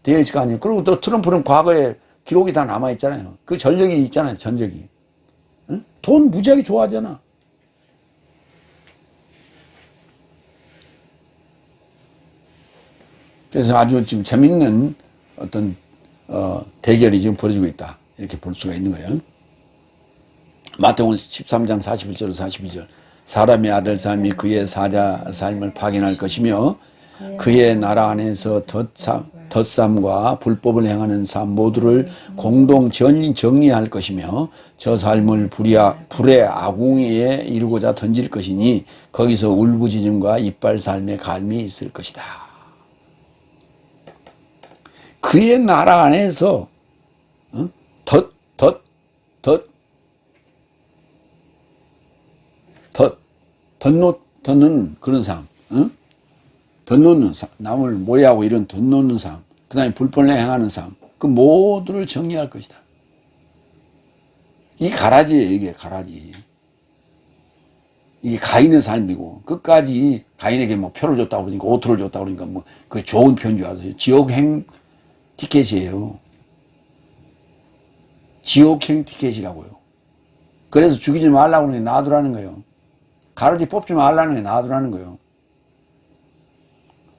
되어 있을 거 아니에요. 그리고 또 트럼프는 과거에 기록이 다 남아있잖아요. 그 전력이 있잖아요, 전적이. 돈 무지하게 좋아하잖아. 그래서 아주 지금 재밌는 어떤, 대결이 지금 벌어지고 있다. 이렇게 볼 수가 있는 거예요. 마태복음 13장 41절 42절. 사람의 아들 삶이 그의 사자 삶을 파견할 것이며 그의 나라 안에서 덧삼과 불법을 행하는 삶 모두를 공동 정리할 것이며 저 삶을 불의 아궁이에 이루고자 던질 것이니 거기서 울부짖음과 이빨 삶의 갈미 있을 것이다. 그의 나라 안에서 덧놓는 그런 삶, 덧놓는 삶, 남을 모해하고 이런 덧놓는 삶, 그 다음에 불법을 행하는 삶, 그 모두를 정리할 것이다. 이게 가라지예요, 이게 가라지. 이게 가인의 삶이고, 끝까지 가인에게 뭐 표를 줬다고 그러니까, 오토를 줬다고 그러니까, 뭐, 그게 좋은 표인 줄 아세요? 지옥행 티켓이에요. 지옥행 티켓이라고요. 그래서 죽이지 말라고 그러니 놔두라는 거예요. 가르치 뽑지 말라는 게 놔두라는 거예요.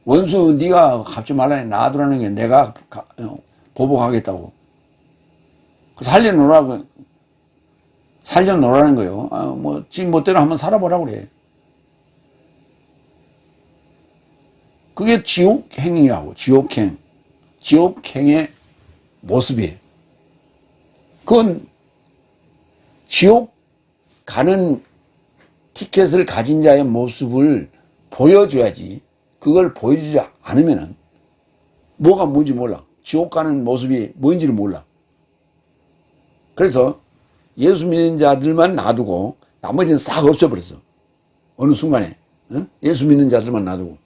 원수 네가 갚지 말라는 게 놔두라는 게 내가 보복하겠다고. 살려놓으라는 거예요. 뭐 지금 멋대로 한번 살아보라고 그래. 그게 지옥행이라고. 지옥행. 지옥행의 모습이에요. 그건 지옥 가는 티켓을 가진 자의 모습을 보여줘야지. 그걸 보여주지 않으면은 뭐가 뭔지 몰라. 지옥 가는 모습이 뭔지를 몰라. 그래서 예수 믿는 자들만 놔두고 나머지는 싹 없애버렸어. 어느 순간에. 예수 믿는 자들만 놔두고.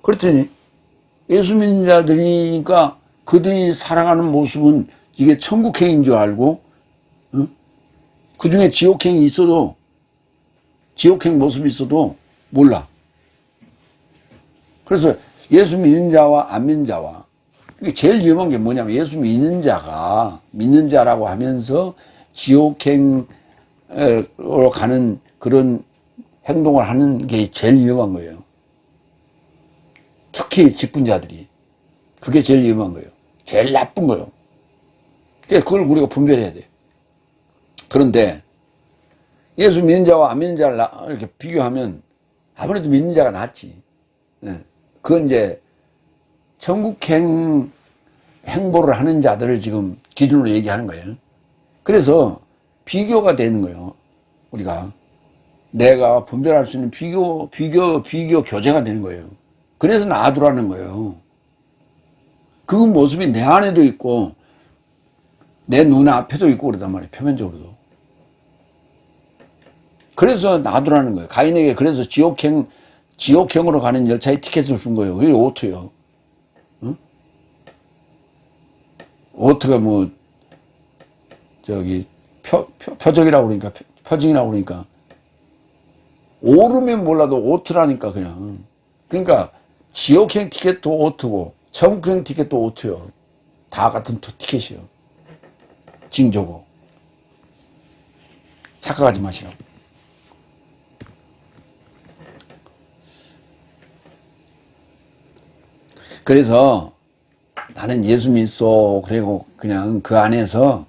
그랬더니 예수 믿는 자들이니까 그들이 살아가는 모습은 이게 천국행인 줄 알고 그 중에 지옥행이 있어도 지옥행 모습이 있어도 몰라. 그래서 예수 믿는 자와 안 믿는 자와 이게 제일 위험한 게 뭐냐면 예수 믿는 자가 믿는 자라고 하면서 지옥행으로 가는 그런 행동을 하는 게 제일 위험한 거예요. 특히 직분자들이. 그게 제일 위험한 거예요. 제일 나쁜 거예요. 그걸 우리가 분별해야 돼. 그런데 예수 믿는 자와 안 믿는 자를 이렇게 비교하면 아무래도 믿는 자가 낫지. 그건 이제 천국행 행보를 하는 자들을 지금 기준으로 얘기하는 거예요. 그래서 비교가 되는 거예요. 우리가 내가 분별할 수 있는 비교 교제가 되는 거예요. 그래서 놔두라는 거예요. 그 모습이 내 안에도 있고 내 눈앞에도 있고 그러단 말이에요. 표면적으로도. 그래서 놔두라는 거예요. 가인에게 그래서 지옥행으로 가는 열차의 티켓을 준 거예요. 그게 오토요. 응? 오토가 뭐, 표적이라고 그러니까, 표징이라고 그러니까. 오르면 몰라도 오토라니까, 그냥. 그러니까, 지옥행 티켓도 오토고, 천국행 티켓도 오토요. 다 같은 티켓이요. 징조고. 착각하지 마시라고. 그래서 나는 예수 믿소. 그리고 그냥 그 안에서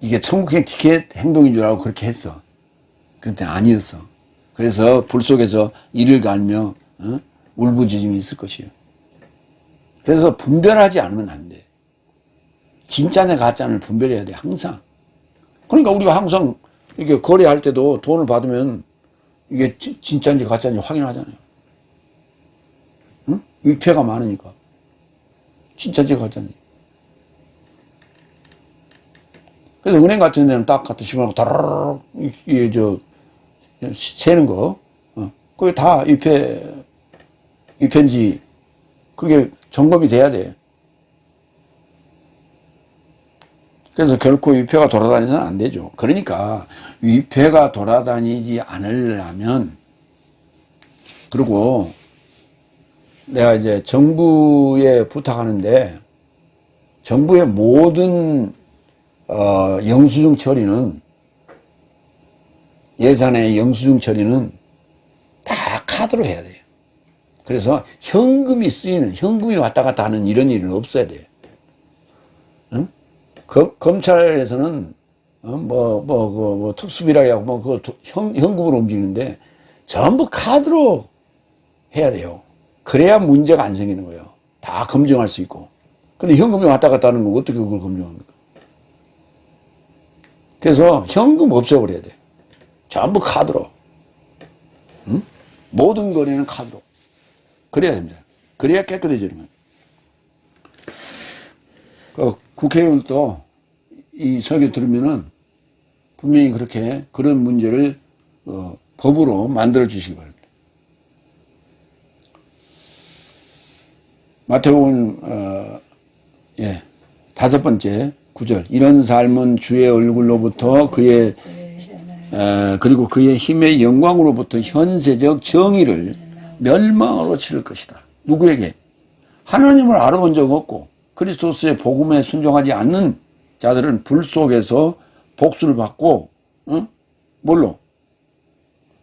이게 천국행 티켓 행동인 줄 알고 그렇게 했어. 그런데 아니었어. 그래서 불 속에서 이를 갈며 울부짖음이 있을 것이에요. 그래서 분별하지 않으면 안 돼. 진짜냐 가짜냐를 분별해야 돼, 항상. 그러니까 우리가 항상 이게 거래할 때도 돈을 받으면 이게 진짜인지 가짜인지 확인하잖아요. 응? 위패가 많으니까. 진짜인지 가짜인지. 그래서 은행 같은 데는 딱 갖다 심하고 다르르 세는 거, 그게 다 위패인지 그게 점검이 돼야 돼. 그래서 결코 위패가 돌아다니서는 안 되죠. 그러니까 위패가 돌아다니지 않으려면, 그리고 내가 이제 정부에 부탁하는데, 정부의 모든 영수증 처리는, 예산의 영수증 처리는 다 카드로 해야 돼요. 그래서 현금이 쓰이는, 현금이 왔다 갔다 하는 이런 일은 없어야 돼요. 응? 검찰에서는 특수비라고 그거 현금으로 움직이는데 전부 카드로 해야 돼요. 그래야 문제가 안 생기는 거예요. 다 검증할 수 있고. 근데 현금이 왔다 갔다 하는 거 어떻게 그걸 검증합니까? 그래서 현금 없애버려야 돼. 전부 카드로. 응? 모든 거래는 카드로. 그래야 됩니다. 그래야 깨끗해지는 거예요. 국회의원도 이 설교 들으면은 분명히 그런 문제를 법으로 만들어 주시기 바랍니다. 마태복음 5번째 9절, 이런 삶은 주의 얼굴로부터 그리고 그의 힘의 영광으로부터 현세적 정의를 멸망으로 치를 것이다. 누구에게? 하나님을 알아본 적 없고 그리스도스의 복음에 순종하지 않는 자들은 불 속에서 복수를 받고, 뭘로?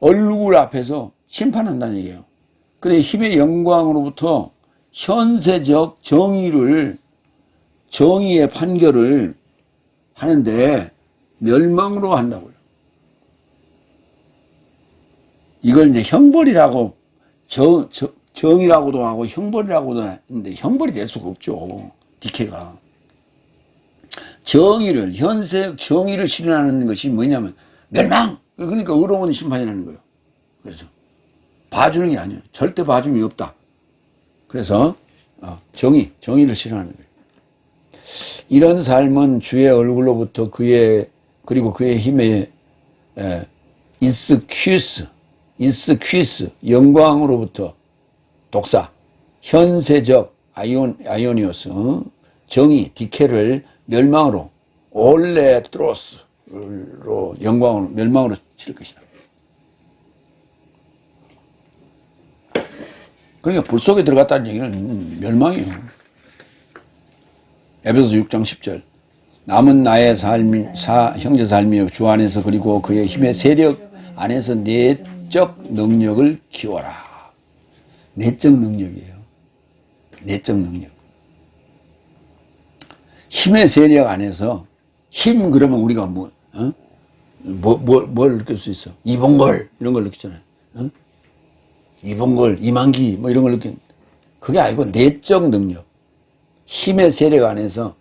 얼굴 앞에서 심판한다는 얘기예요. 그래, 힘의 영광으로부터 현세적 정의의 판결을 하는데 멸망으로 한다고요. 이걸 이제 형벌이라고, 정의라고도 하고 형벌이라고도 하는데 형벌이 될 수가 없죠. 디케가. 현세 정의를 실현하는 것이 뭐냐면 멸망! 그러니까 의로운 심판이라는 거예요. 그래서 봐주는 게 아니에요. 절대 봐줌이 없다. 그래서 정의를 실현하는 거예요. 이런 삶은 주의 얼굴로부터 그리고 그의 힘의 이스퀴스 영광으로부터 독사 현세적 아이오니오스 정의 디케를 멸망으로 올레트로스로 영광으로 멸망으로 칠 것이다. 그러니까 불 속에 들어갔다는 얘기는 멸망이에요. 에베소서 6장 10절, 남은 나의 형제 삶이여 주 안에서 그리고 그의 힘의 세력 안에서 내적 능력을 키워라. 내적 능력이에요. 내적 능력. 힘의 세력 안에서, 힘 그러면 우리가 뭘 느낄 수 있어? 이봉걸 이런 걸 느끼잖아요. 이봉걸, 이만기 뭐 이런 걸 그게 아니고 내적 능력. 힘의 세력 안에서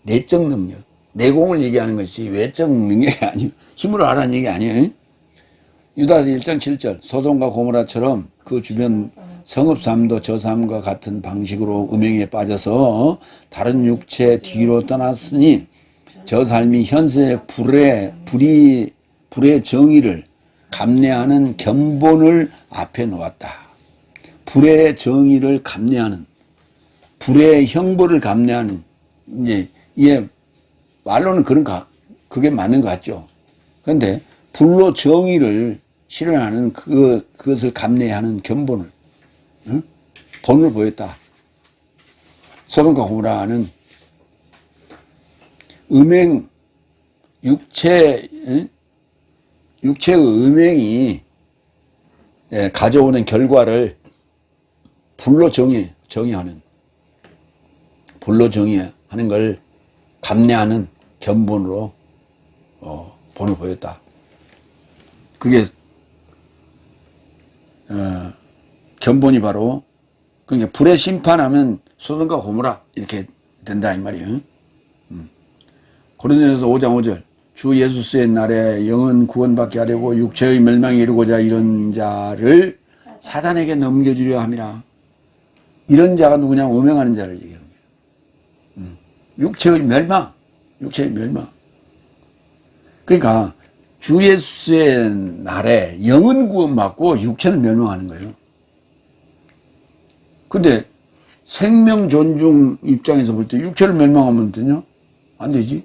내적 능력. 내공을 얘기하는 것이 외적 능력이 아니에요. 힘으로 하라는 얘기 아니에요. 유다서 1장 7절, 소돔과 고모라처럼 그 주변 성읍 삶도 저 삶과 같은 방식으로 음행에 빠져서 다른 육체 뒤로 떠났으니 저 삶이 현세의 불의 정의를 감내하는 견본을 앞에 놓았다. 불의 정의를 감내하는, 불의 형벌을 감내하는, 이제 이게 말로는 그게 맞는 것 같죠. 그런데 불로 정의를 실현하는 그것을 감내하는 견본을, 본을 보였다. 소돔과 고모라는 육체의 음행이 가져오는 결과를 불로 정의하는 걸 감내하는 견본으로 본을 보였다. 그게 견본이 바로 그러니까 불의 심판하면 소돔과 고모라 이렇게 된다 이 말이에요. 고린도전서 5장 5절 주 예수스의 날에 영은 구원받게 하려고 육체의 멸망에 이르고자 이런 자를 사단에게 넘겨주려 함이라. 이런 자가 누구냐? 오명하는 자를 얘기하는 거예요. 육체의 멸망, 육체의 멸망. 그러니까 주 예수의 날에 영은 구원받고 육체는 멸망하는 거예요. 근데 생명 존중 입장에서 볼 때 육체를 멸망하면 되냐? 안 되지.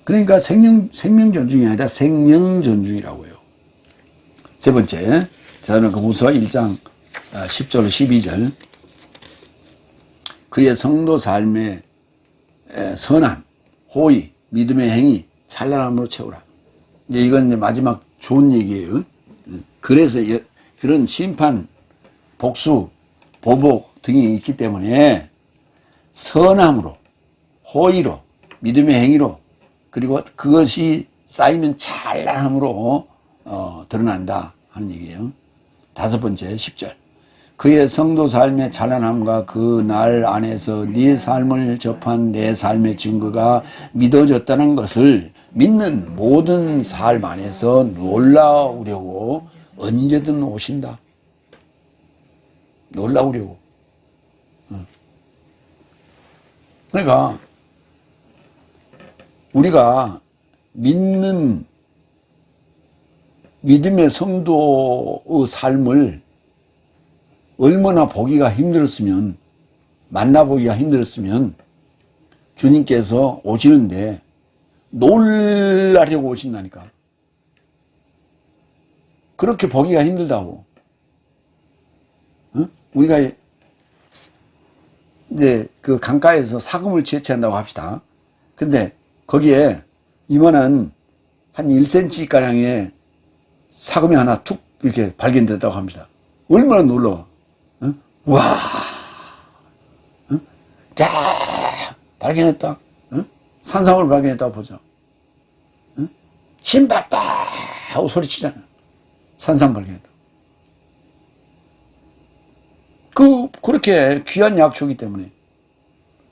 그러니까 생명 존중이 아니라 생명 존중이라고 해요. 세 번째, 데살로니가후서 1장 10절 12절 그의 성도 삶의 선함, 호의, 믿음의 행위, 찬란함으로 채우라. 이건 이제 마지막 좋은 얘기예요. 그래서 그런 심판, 복수, 보복 등이 있기 때문에 선함으로, 호의로, 믿음의 행위로 그리고 그것이 쌓이면 찬란함으로 드러난다 하는 얘기예요. 다섯 번째 10절 그의 성도 삶의 찬란함과 그 날 안에서 네 삶을 접한 내 삶의 증거가 믿어졌다는 것을 믿는 모든 삶 안에서 놀라우려고 언제든 오신다. 놀라우려고. 그러니까 우리가 믿는 믿음의 성도의 삶을 얼마나 보기가 힘들었으면 만나보기가 힘들었으면 주님께서 오시는데 놀라려고 오신다니까. 그렇게 보기가 힘들다고. 우리가 이제 그 강가에서 사금을 채취한다고 합시다. 근데 거기에 이만한 한 1cm 가량의 사금이 하나 툭 이렇게 발견됐다고 합니다. 얼마나 놀라워. 와, 자, 발견했다. 산삼을 발견했다고 보자. 신봤다 하고 소리치잖아. 산삼 발견했다. 그렇게 귀한 약초이기 때문에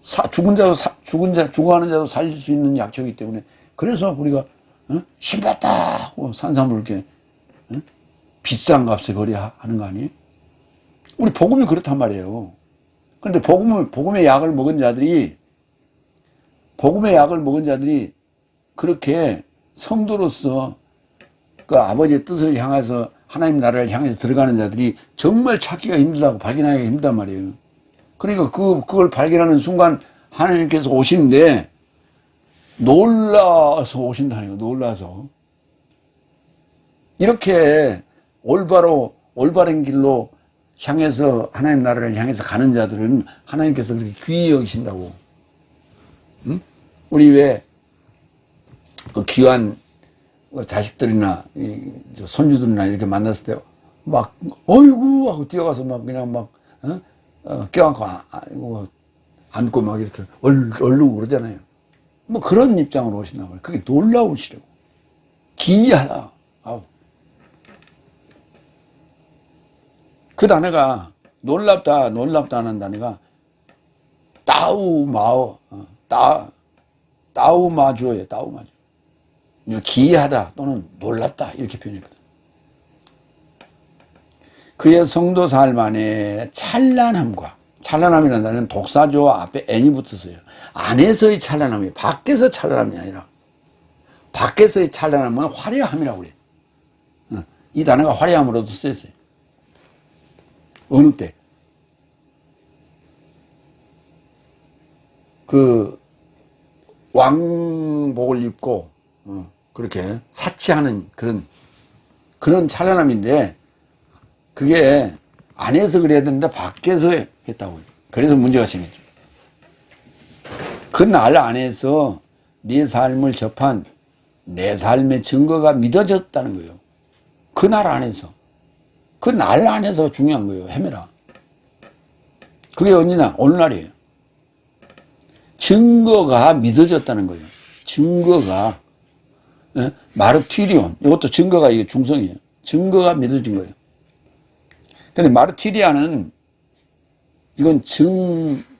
죽어가는 자도 살릴 수 있는 약초이기 때문에 그래서 우리가 신봤다 하고 산삼을 이렇게 비싼 값에 거래하는 거 아니에요? 우리 복음이 그렇단 말이에요. 그런데 복음의 약을 먹은 자들이 그렇게 성도로서 그 아버지의 뜻을 향해서 하나님 나라를 향해서 들어가는 자들이 정말 찾기가 힘들다고 발견하기가 힘들단 말이에요. 그러니까 그걸 발견하는 순간 하나님께서 오시는데 놀라서 오신다니까. 놀라서 이렇게 올바른 길로 향해서 하나님 나라를 향해서 가는 자들은 하나님께서 그렇게 귀히 여기신다고. 응? 우리 왜 그 귀한 자식들이나 손주들이나 이렇게 만났을 때 막 어이구 하고 뛰어가서 막 그냥 막 껴안고 안고 막 이렇게 얼르고 그러잖아요. 뭐 그런 입장으로 오신다고 해요. 그게 놀라우시려고. 기이하다. 아우. 그 단어가 놀랍다 하는 단어가 따우마주예요. 따우마주. 기이하다 또는 놀랍다 이렇게 표현했거든. 그의 성도 삶 안에 찬란함이라는 단어는 독사조 앞에 n이 붙었어요. 안에서의 찬란함이 밖에서 찬란함이 아니라 밖에서의 찬란함은 화려함이라고 그래요. 이 단어가 화려함으로도 쓰였어요. 어느 때? 그 왕복을 입고 그렇게 사치하는 그런 찬란함인데 그게 안에서 그래야 되는데 밖에서 했다고요. 그래서 문제가 생겼죠. 그 날 안에서 네 삶을 접한 내 삶의 증거가 믿어졌다는 거예요. 그 날 안에서. 그 날 안에서 중요한 거예요. 헤매라. 그게 언제나? 오늘날이에요. 증거가 믿어졌다는 거예요. 증거가. 마르티리온. 이것도 증거가 이게 중성이에요. 증거가 믿어진 거예요. 근데 마르티리아는 이건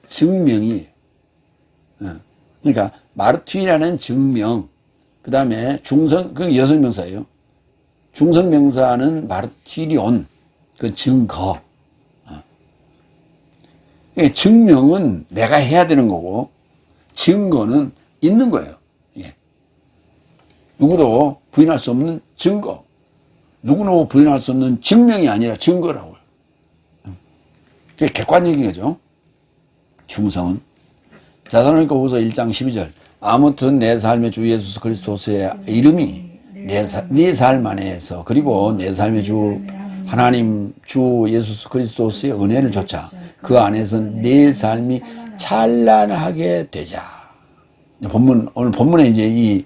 증명이에요. 그러니까 마르티리아는 증명. 그 다음에 중성, 그건 여성명사예요. 중성명사는 마르티리온. 그 증거. 증명은 내가 해야 되는 거고, 증거는 있는 거예요. 예. 누구도 부인할 수 없는 증거. 누구도 부인할 수 없는 증명이 아니라 증거라고요. 그게 객관적인 거죠. 중성은. 데살로니가후서 1장 12절. 아무튼 내 삶의 주 예수 그리스도의 이름이 네 삶 안에서 그리고 내 삶의 주 하나님 주 예수 그리스도의 은혜를 조차 그 안에서 내 삶이 찬란하게 되자. 오늘 본문에 이제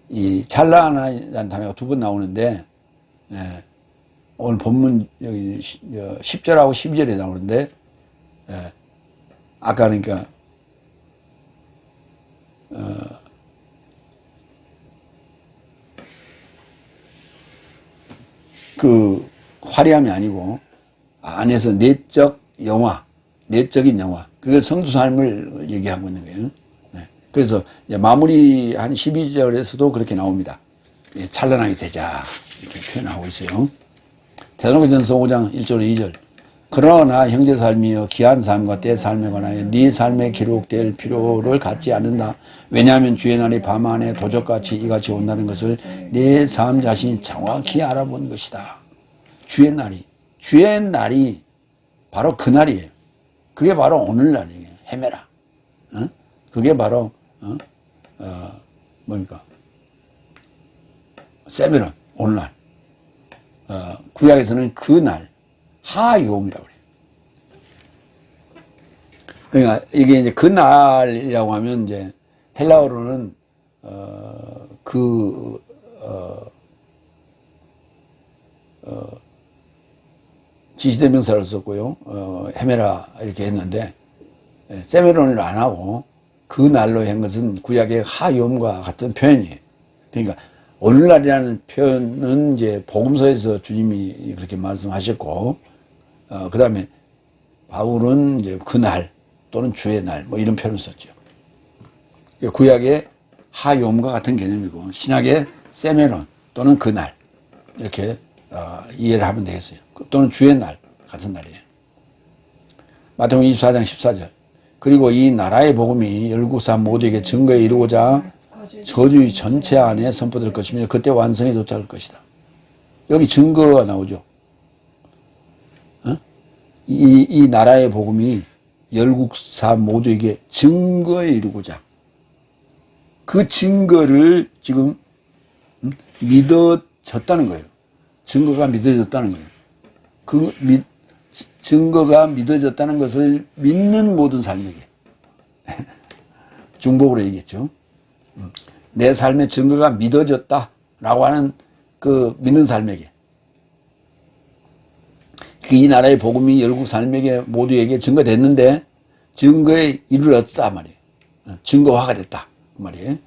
이 찬란이라는 단어가 두 번 나오는데, 예, 오늘 본문 여기 10절하고 12절에 나오는데, 예, 아까 그러니까 그 화려함이 아니고 안에서 내적인 영화, 그걸 성도 삶을 얘기하고 있는 거예요. 네. 그래서 마무리 한 12절에서도 그렇게 나옵니다. 예, 찬란하게 되자 이렇게 표현하고 있어요. 데살로니가전서 5장 1절 2절. 그러나 형제 삶이여 귀한 삶과 때 삶에 관하여 네 삶에 기록될 필요를 갖지 않는다. 왜냐하면 주의 날이 밤 안에 도적같이 이같이 온다는 것을 내 삶 자신이 정확히 알아본 것이다. 주의 날이 바로 그 날이에요. 그게 바로 오늘날이에요. 헤매라. 그게 바로 뭡니까? 세베론, 오늘날. 구약에서는 그 날, 하요음이라고 그래요. 그러니까 이게 이제 그 날이라고 하면 이제 헬라어로는 지시대명사를 썼고요. 헤메라 이렇게 했는데 세메론을 안 하고 그 날로 한 것은 구약의 하요음과 같은 표현이에요. 그러니까 오늘날이라는 표현은 이제 복음서에서 주님이 그렇게 말씀하셨고, 그 다음에 바울은 이제 그 날 또는 주의 날 뭐 이런 표현을 썼죠. 구약의 하요음과 같은 개념이고 신약의 세메론 또는 그 날 이렇게 이해를 하면 되겠어요. 또는 주의 날 같은 날이에요. 마태복음 24장 14절. 그리고 이 나라의 복음이 열국사 모두에게 증거에 이루고자 저주의 전체 안에 선포될 것이며 그때 완성이 도착할 것이다. 여기 증거가 나오죠. 이 나라의 복음이 열국사 모두에게 증거에 이루고자 그 증거를 지금 믿어졌다는 거예요. 증거가 믿어졌다는 거예요. 증거가 믿어졌다는 것을 믿는 모든 삶에게 중복으로 얘기했죠. 내 삶의 증거가 믿어졌다라고 하는 그 믿는 삶에게 이 나라의 복음이 열국 삶에게 모두에게 증거됐는데 증거에 이르렀다 말이에요. 증거화가 됐다 그 말이에요.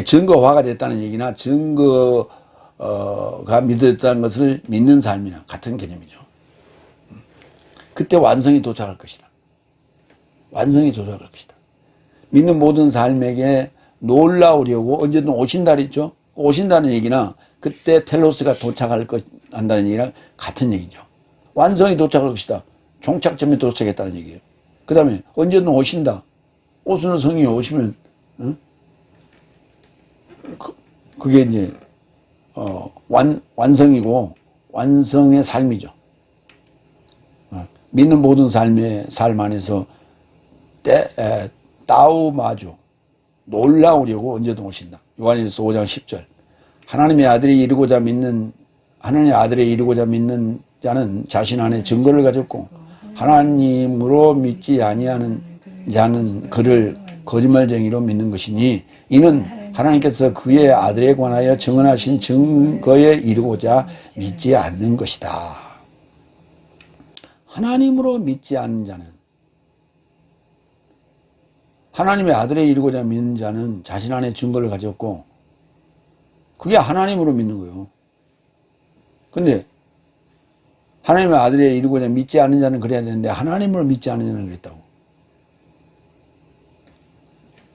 증거화가 됐다는 얘기나 증거가 믿어졌다는 것을 믿는 삶이나 같은 개념이죠. 그때 완성이 도착할 것이다. 완성이 도착할 것이다. 믿는 모든 삶에게 놀라우려고 언제든 오신다 그랬죠. 오신다는 얘기나 그때 텔로스가 한다는 얘기랑 같은 얘기죠. 완성이 도착할 것이다. 종착점에 도착했다는 얘기예요. 그 다음에 언제든 오신다. 오수는 성이 오시면 그게 이제 완성이고 완성의 삶이죠. 믿는 모든 삶 안에서 따우마주 놀라우려고 언제든 오신다. 요한일서 5장 10절. 하나님의 아들이 이루고자 믿는 자는 자신 안에 증거를 가졌고 하나님으로 믿지 아니하는 자는 그를 거짓말쟁이로 믿는 것이니 이는 하나님께서 그의 아들에 관하여 증언하신 증거에 이루고자 믿지 않는 것이다. 하나님으로 믿지 않는 자는 하나님의 아들에 이르고자 믿는 자는 자신 안에 증거를 가졌고 그게 하나님으로 믿는 거예요. 근데 하나님의 아들에 이르고자 믿지 않는 자는 그래야 되는데 하나님으로 믿지 않는 자는 그랬다고.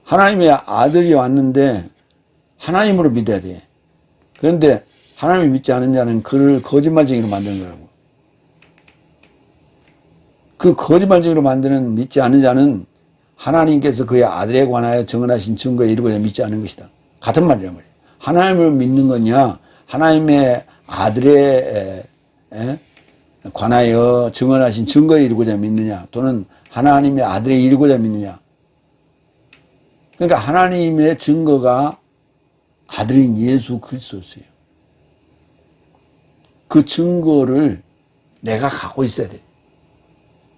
하나님의 아들이 왔는데 하나님으로 믿어야 돼. 그런데 하나님을 믿지 않는 자는 그를 거짓말쟁이로 만드는 거라고. 그 거짓말쟁이로 만드는 믿지 않는 자는 하나님께서 그의 아들에 관하여 정언하신 증거에 이르고자 믿지 않는 것이다. 같은 말이란 말이에요. 하나님을 믿는 거냐, 하나님의 아들에 관하여 증언하신 증거에 이르고자 믿느냐, 또는 하나님의 아들에 이르고자 믿느냐. 그러니까 하나님의 증거가 아들인 예수 그리스도였어요. 그 증거를 내가 갖고 있어야 돼.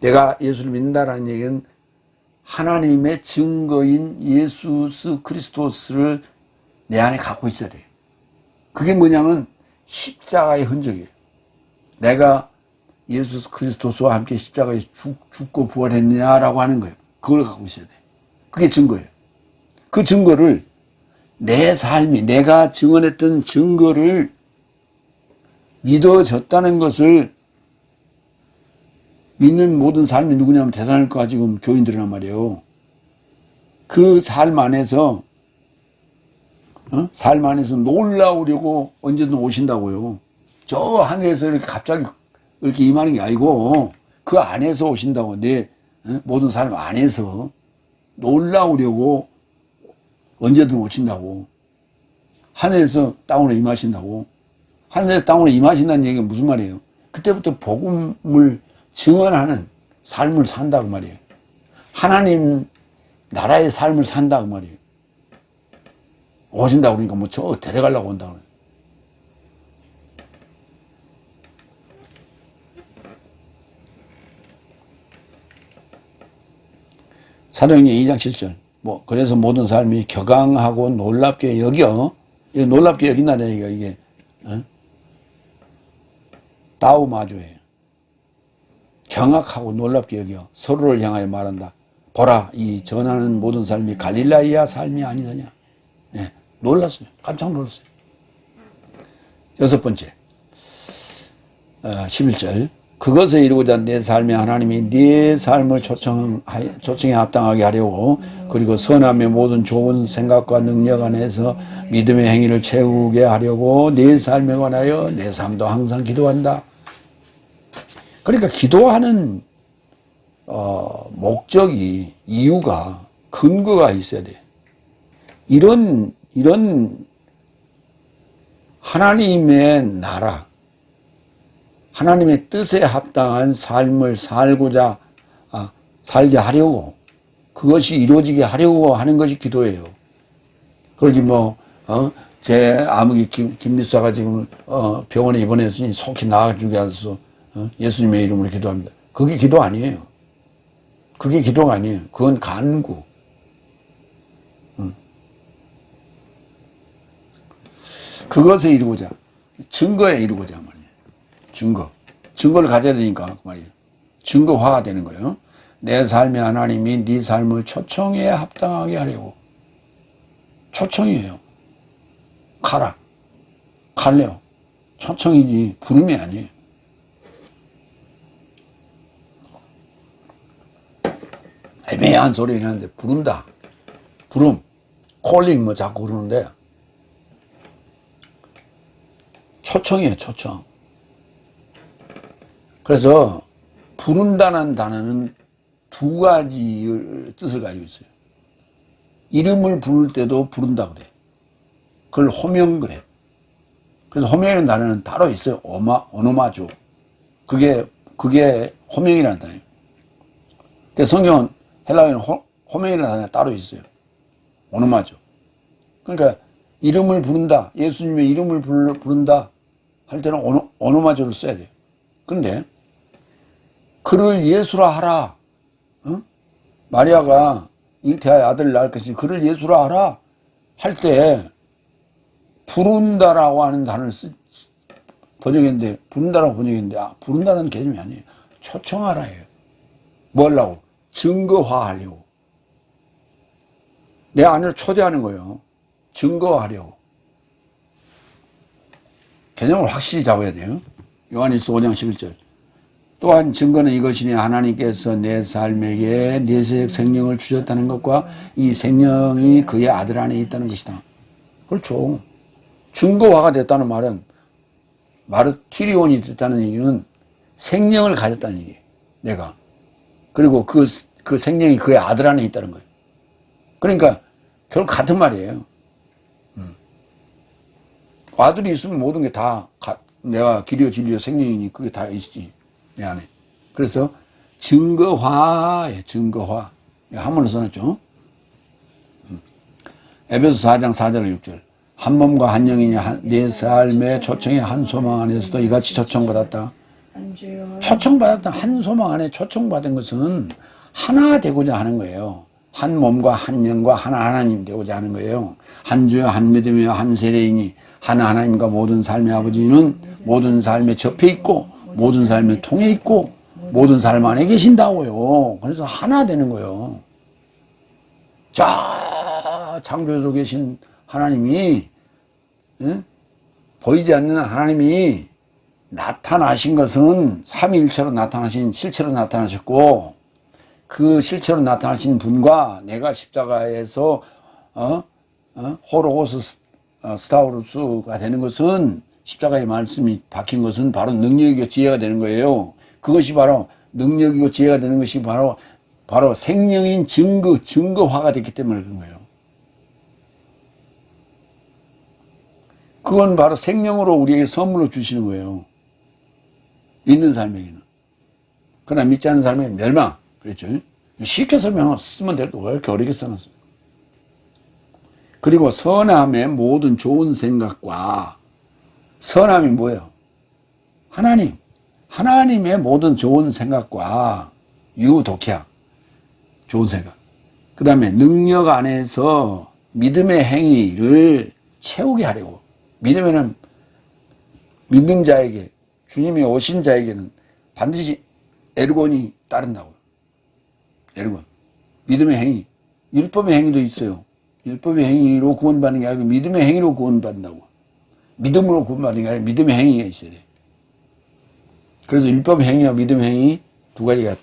내가 예수를 믿는다라는 얘기는 하나님의 증거인 예수 그리스도를 내 안에 갖고 있어야 돼. 그게 뭐냐면 십자가의 흔적이에요. 내가 예수 그리스도와 함께 십자가에 죽고 부활했느냐라고 하는 거예요. 그걸 갖고 있어야 돼. 그게 증거예요. 그 증거를 내 삶이, 내가 증언했던 증거를 믿어졌다는 것을 믿는 모든 삶이 누구냐면 데살로니가 지금 교인들이란 말이에요. 그 삶 안에서 놀라우려고 언제든 오신다고요. 저 하늘에서 이렇게 갑자기 이렇게 임하는 게 아니고 그 안에서 오신다고. 내 모든 삶 안에서 놀라우려고 언제든 오신다고. 하늘에서 땅으로 임하신다고. 하늘에서 땅으로 임하신다는 얘기가 무슨 말이에요? 그때부터 복음을 증언하는 삶을 산다고 말이에요. 하나님 나라의 삶을 산다고 말이에요. 오신다고 그러니까 뭐 저 데려가려고 온다고. 사도행전 2장 7절. 그래서 모든 삶이 격앙하고 놀랍게 여겨. 이거 놀랍게 여긴다는 얘기가 이게, 따우마주예요. 경악하고 놀랍게 여겨 서로를 향하여 말한다. 보라, 이 전하는 모든 삶이 갈릴라이아 삶이 아니더냐. 네, 놀랐어요. 깜짝 놀랐어요. 여섯 번째, 11절. 그것을 이루고자 내 삶에 하나님이 네 삶을 초청에 합당하게 하려고, 그리고 선함의 모든 좋은 생각과 능력 안에서 믿음의 행위를 채우게 하려고 네 삶에 관하여 내 삶도 항상 기도한다. 그러니까 기도하는 목적이, 이유가, 근거가 있어야 돼. 이런 하나님의 나라, 하나님의 뜻에 합당한 삶을 살게 하려고, 그것이 이루어지게 하려고 하는 것이 기도예요. 그러지 제 아무기 김리사가 지금 병원에 입원했으니 속히 나아주게 하소서 예수님의 이름으로 기도합니다. 그게 기도 아니에요. 그게 기도가 아니에요. 그건 간구. 그것에 이루고자, 증거에 이루고자 말이에요. 증거를 가져야 되니까 그 말이에요. 증거화가 되는 거예요. 내 삶의 하나님이 네 삶을 초청에 합당하게 하려고. 초청이에요. 갈래요. 초청이지 부름이 아니에요. 애매한 소리는 하는데 부른다. 부름, 콜링 자꾸 그러는데 초청이에요. 초청. 그래서 부른다는 단어는 두 가지 뜻을 가지고 있어요. 이름을 부를 때도 부른다 그래. 그걸 호명 그래. 그래서 호명이라는 단어는 따로 있어요. 오노마주. 그게 호명이라는 단어예요. 그래서 성경은 헬라어에는 호명이라는 단어가 따로 있어요. 오노마주. 그러니까 이름을 부른다. 예수님의 이름을 부른다 할 때는 오노마주를 써야 돼요. 그런데 그를 예수라 하라. 마리아가 잉태하여 아들을 낳을 것이니 그를 예수라 하라 할 때 부른다라고 하는 단어를 번역했는데, 부른다는 개념이 아니에요. 초청하라예요. 뭐 하려고? 증거화하려고. 내 안을 초대하는 거예요. 증거하려고. 개념을 확실히 잡아야 돼요. 요한일서 5장 11절. 또한 증거는 이것이니 하나님께서 내 삶에게 내세적 생명을 주셨다는 것과 이 생명이 그의 아들 안에 있다는 것이다. 그렇죠. 증거화가 됐다는 말은 마르티리온이 됐다는 얘기는 생명을 가졌다는 얘기예요. 내가. 그리고 그 생명이 그의 아들 안에 있다는 거예요. 그러니까 결국 같은 말이에요. 아들이 있으면 모든 게 다 내가 길이요 진리요 생명이니 그게 다 있지 내 안에. 그래서 증거화예요. 증거화. 한문을 써놨죠. 에베소 4장 4절 6절. 한 몸과 한 영이니 내 삶의 초청의 한 소망 안에서도 이같이 초청받았다. 초청받았다. 한 소망 안에 초청받은 것은 하나 되고자 하는 거예요. 한 몸과 한 영과 하나님 되고자 하는 거예요. 한 주여 한 믿음이여 한 세례이니 하나님과 모든 삶의 아버지는 모든 삶에 접해 있고 모든 삶에 통해 있고 모든 삶 안에 계신다고요. 그래서 하나 되는 거예요. 자, 창조주로 계신 하나님이 보이지 않는 하나님이 나타나신 것은 삼위일체로 나타나신 실체로 나타나셨고 그 실체로 나타나신 분과 내가 십자가에서 호로고스 스타우루스가 되는 것은 십자가의 말씀이 박힌 것은 바로 능력이고 지혜가 되는 거예요. 그것이 바로 능력이고 지혜가 되는 것이 바로 생명인 증거화가 됐기 때문에 그런 거예요. 그건 바로 생명으로 우리에게 선물로 주시는 거예요. 믿는 삶에게는. 그러나 믿지 않는 삶에게는 멸망. 그랬죠. 쉽게 쓰면 될 거 왜 이렇게 어렵게 써놨어요. 그리고 선함의 모든 좋은 생각과 선함이 뭐예요? 하나님의 모든 좋은 생각과 유독해야 좋은 생각. 그 다음에 능력 안에서 믿음의 행위를 채우게 하려고. 믿으면은 믿는 자에게 주님이 오신 자에게는 반드시 에르곤이 따른다고. 에르곤. 믿음의 행위. 율법의 행위도 있어요. 율법의 행위로 구원받는 게 아니고 믿음의 행위로 구원받는다고. 믿음으로 구원받는 게 아니라 믿음의 행위가 있어야 돼. 그래서 율법의 행위와 믿음의 행위 두 가지가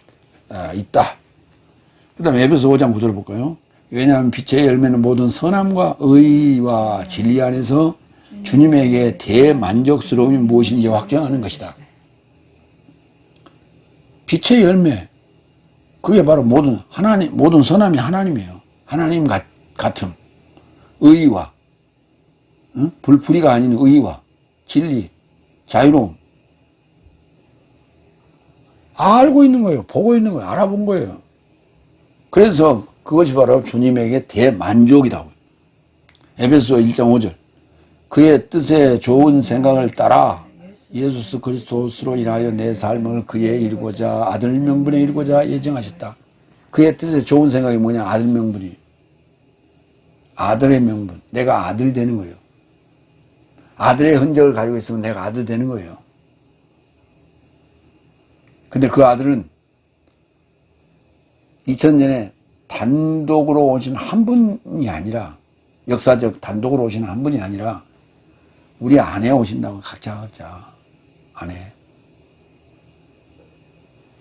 있다. 그 다음에 에베소 5장 9절 볼까요? 왜냐하면 빛의 열매는 모든 선함과 의와 진리 안에서 주님에게 대만족스러움이 무엇인지 확정하는 것이다. 빛의 열매. 그게 바로 모든 선함이 하나님이에요. 하나님 같음. 의와, 불풀이가 아닌 의와, 진리, 자유로움. 알고 있는 거예요. 보고 있는 거예요. 알아본 거예요. 그래서 그것이 바로 주님에게 대만족이라고. 에베소 1장 5절. 그의 뜻에 좋은 생각을 따라 예수 그리스도로 인하여 내 삶을 그에 이루고자 아들 명분에 이루고자 예정하셨다. 그의 뜻에 좋은 생각이 뭐냐? 아들 명분이. 아들의 명분. 내가 아들 되는 거예요. 아들의 흔적을 가지고 있으면 내가 아들 되는 거예요. 근데 그 아들은 2000년에 단독으로 오신 한 분이 아니라 역사적 단독으로 오신 한 분이 아니라 우리 안에 오신다고 각자 안에.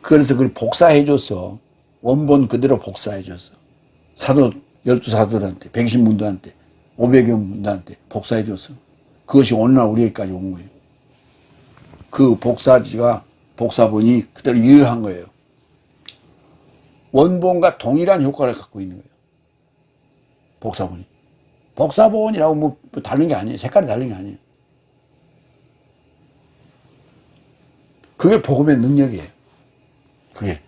그래서 그걸 복사해 줬어. 원본 그대로 복사해 줬어. 12사도들한테 120문도한테 500여 문도한테 복사해 줬어. 그것이 오늘날 우리에게까지 온 거예요. 그 복사본이 그대로 유효한 거예요. 원본과 동일한 효과를 갖고 있는 거예요. 복사본이. 복사본이라고 뭐 다른 게 아니에요. 색깔이 다른 게 아니에요. 그게 복음의 능력이에요. 그게.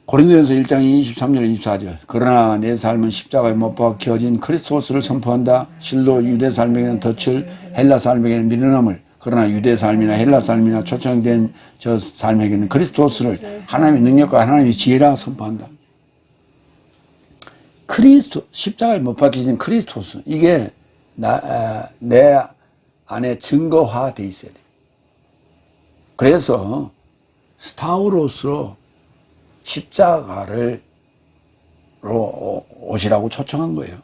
고린도전서 1장 23절 24절. 그러나 내 삶은 십자가에 못 박혀진 그리스도스를 선포한다. 실로 유대 삶에게는 덫을, 헬라 삶에게는 미련함을. 그러나 유대 삶이나 헬라 삶이나 초청된 저 삶에게는 그리스도스를 하나님의 능력과 하나님의 지혜라 선포한다. 십자가에 못 박혀진 그리스도스. 이게 내 안에 증거화되어 있어야 돼. 그래서 스타우로스로 십자가를 오시라고 초청한 거예요.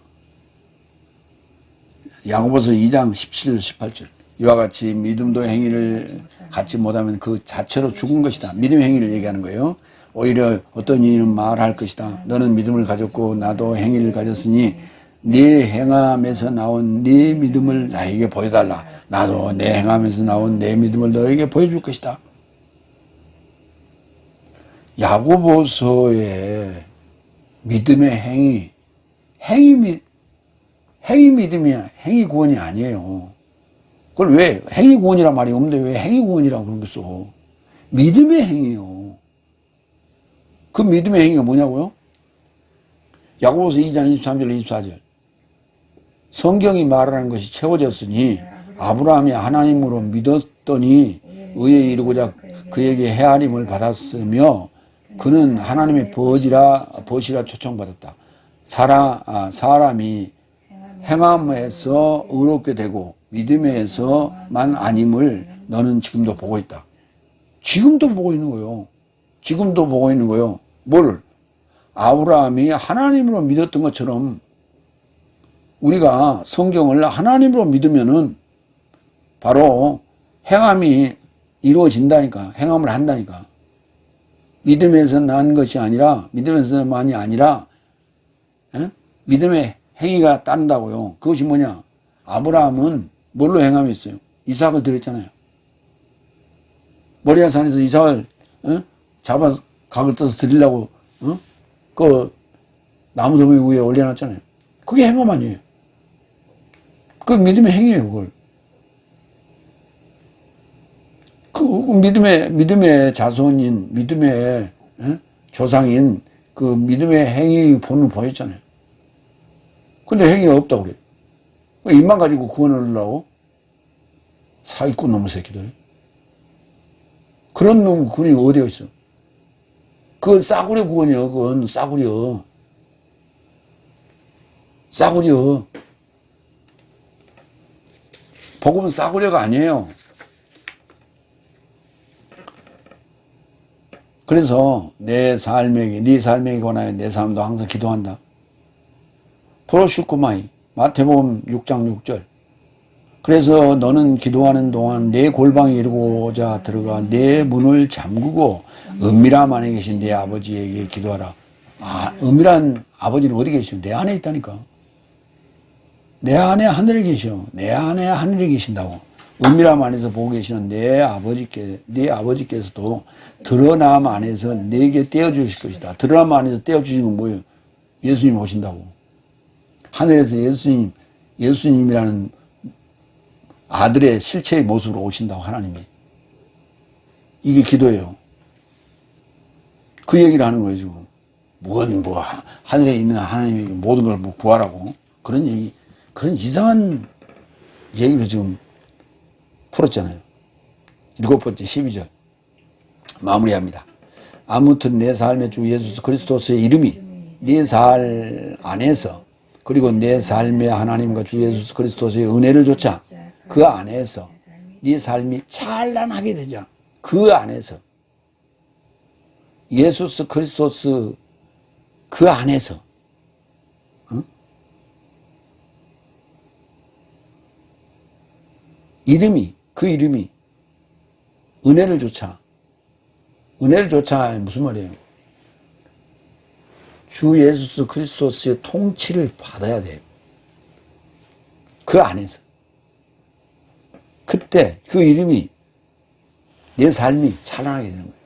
야고보서 2장 17절 18절. 이와 같이 믿음도 행위를 갖지 못하면 그 자체로 죽은 것이다. 믿음의 행위를 얘기하는 거예요. 오히려 어떤 이는 말할 것이다. 너는 믿음을 가졌고 나도 행위를 가졌으니 네 행함에서 나온 네 믿음을 나에게 보여달라. 나도 내 행함에서 나온 내 믿음을 너에게 보여줄 것이다. 야고보서의 믿음의 행위 믿음이야. 행위 구원이 아니에요. 그걸 왜 행위 구원이란 말이 없는데 왜 행위 구원이라고 그런 거 써? 믿음의 행위요. 그 믿음의 행위가 뭐냐고요? 야고보서 2장 23절 24절. 성경이 말하는 것이 채워졌으니 아브라함이 하나님으로 믿었더니 의에 이르고자 그에게 헤아림을 받았으며 그는 하나님의 벗이라 초청받았다. 사람이 행함에서 의롭게 되고 믿음에서만 아님을 너는 지금도 보고 있다. 지금도 보고 있는 거예요. 지금도 보고 있는 거예요. 뭘? 아브라함이 하나님으로 믿었던 것처럼 우리가 성경을 하나님으로 믿으면은 바로 행함이 이루어진다니까. 행함을 한다니까. 믿음에서 난 것이 아니라, 믿음에서만이 아니라, 믿음의 행위가 따른다고요. 그것이 뭐냐? 아브라함은 뭘로 행함했어요? 이삭을 드렸잖아요. 모리아 산에서 이삭을 잡아 각을 떠서 드리려고 그 나무 더미 위에 올려놨잖아요. 그게 행함 아니에요. 그 믿음의 행위예요. 그걸. 그 믿음의 자손인 믿음의 조상인 그 믿음의 행위 본을 보였잖아요. 근데 행위가 없다고 그래요. 입만 가지고 구원을 얻으려고? 사기꾼 놈의 새끼들. 그런 놈 구원이 어디가 있어? 그건 싸구려 구원이요. 그건 싸구려. 싸구려. 복음은 싸구려가 아니에요. 그래서 네 삶에게 관하여 내 삶도 항상 기도한다. 프로슈쿠마이 마태복음 6장 6절. 그래서 너는 기도하는 동안 내 골방에 이르고자 들어가 내 문을 잠그고 은밀한 안에 계신 내 아버지에게 기도하라. 은밀한 아버지는 어디 계시오? 내 안에 있다니까. 내 안에 하늘에 계시오. 내 안에 하늘에 계신다고. 은밀함 안에서 보고 계시는 네 아버지께서도 드러남 안에서 내게 떼어주실 것이다. 드러남 안에서 떼어주신 건 뭐예요? 예수님 오신다고. 하늘에서 예수님이라는 아들의 실체의 모습으로 오신다고 하나님이. 이게 기도예요. 그 얘기를 하는 거예요, 지금. 하늘에 있는 하나님에게 모든 걸 구하라고. 그런 얘기, 그런 이상한 얘기를 지금 풀었잖아요. 7번째 12절. 마무리합니다. 아무튼 내 삶의 주 예수 그리스도의 이름이 네 살 안에서 그리고 내 삶의 하나님과 주 예수 그리스도의 은혜를 조차 그 안에서 네 삶이 찬란하게 되자. 그 안에서 예수 그리스도스 그 안에서 그 이름이 은혜를 조차 무슨 말이에요? 주 예수 그리스도의 통치를 받아야 돼요. 그 안에서. 그때 그 이름이 내 삶이 찬란하게 되는 거예요.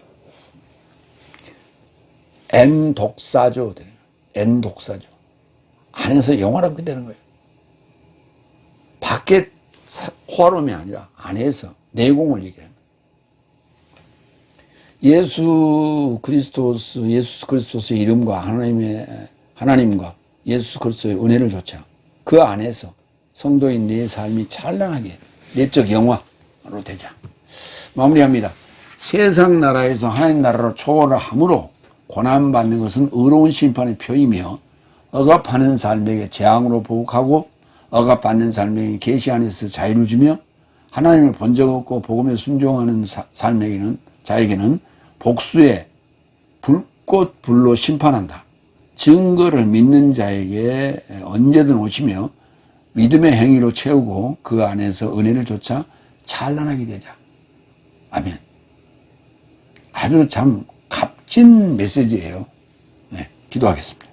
엔독사조 되는 거예요. 엔독사조. 안에서 영화롭게 되는 거예요. 밖에 호화로움이 아니라 안에서 내공을 얘기하는 거예요. 예수 그리스도의 이름과 하나님과 예수 그리스도의 은혜를 조차 그 안에서 성도인 내 삶이 찬란하게 내적 영화로 되자. 마무리합니다. 세상 나라에서 하나님 나라로 초월을 함으로 고난받는 것은 의로운 심판의 표이며 억압하는 삶에게 재앙으로 보복하고 억압받는 삶에게 계시 안에서 자유를 주며 하나님을 본 적 없고 복음에 순종하는 자에게는 복수의 불꽃 불로 심판한다. 증거를 믿는 자에게 언제든 오시며 믿음의 행위로 채우고 그 안에서 은혜를 조차 찬란하게 되자. 아멘. 아주 참 값진 메시지예요. 네, 기도하겠습니다.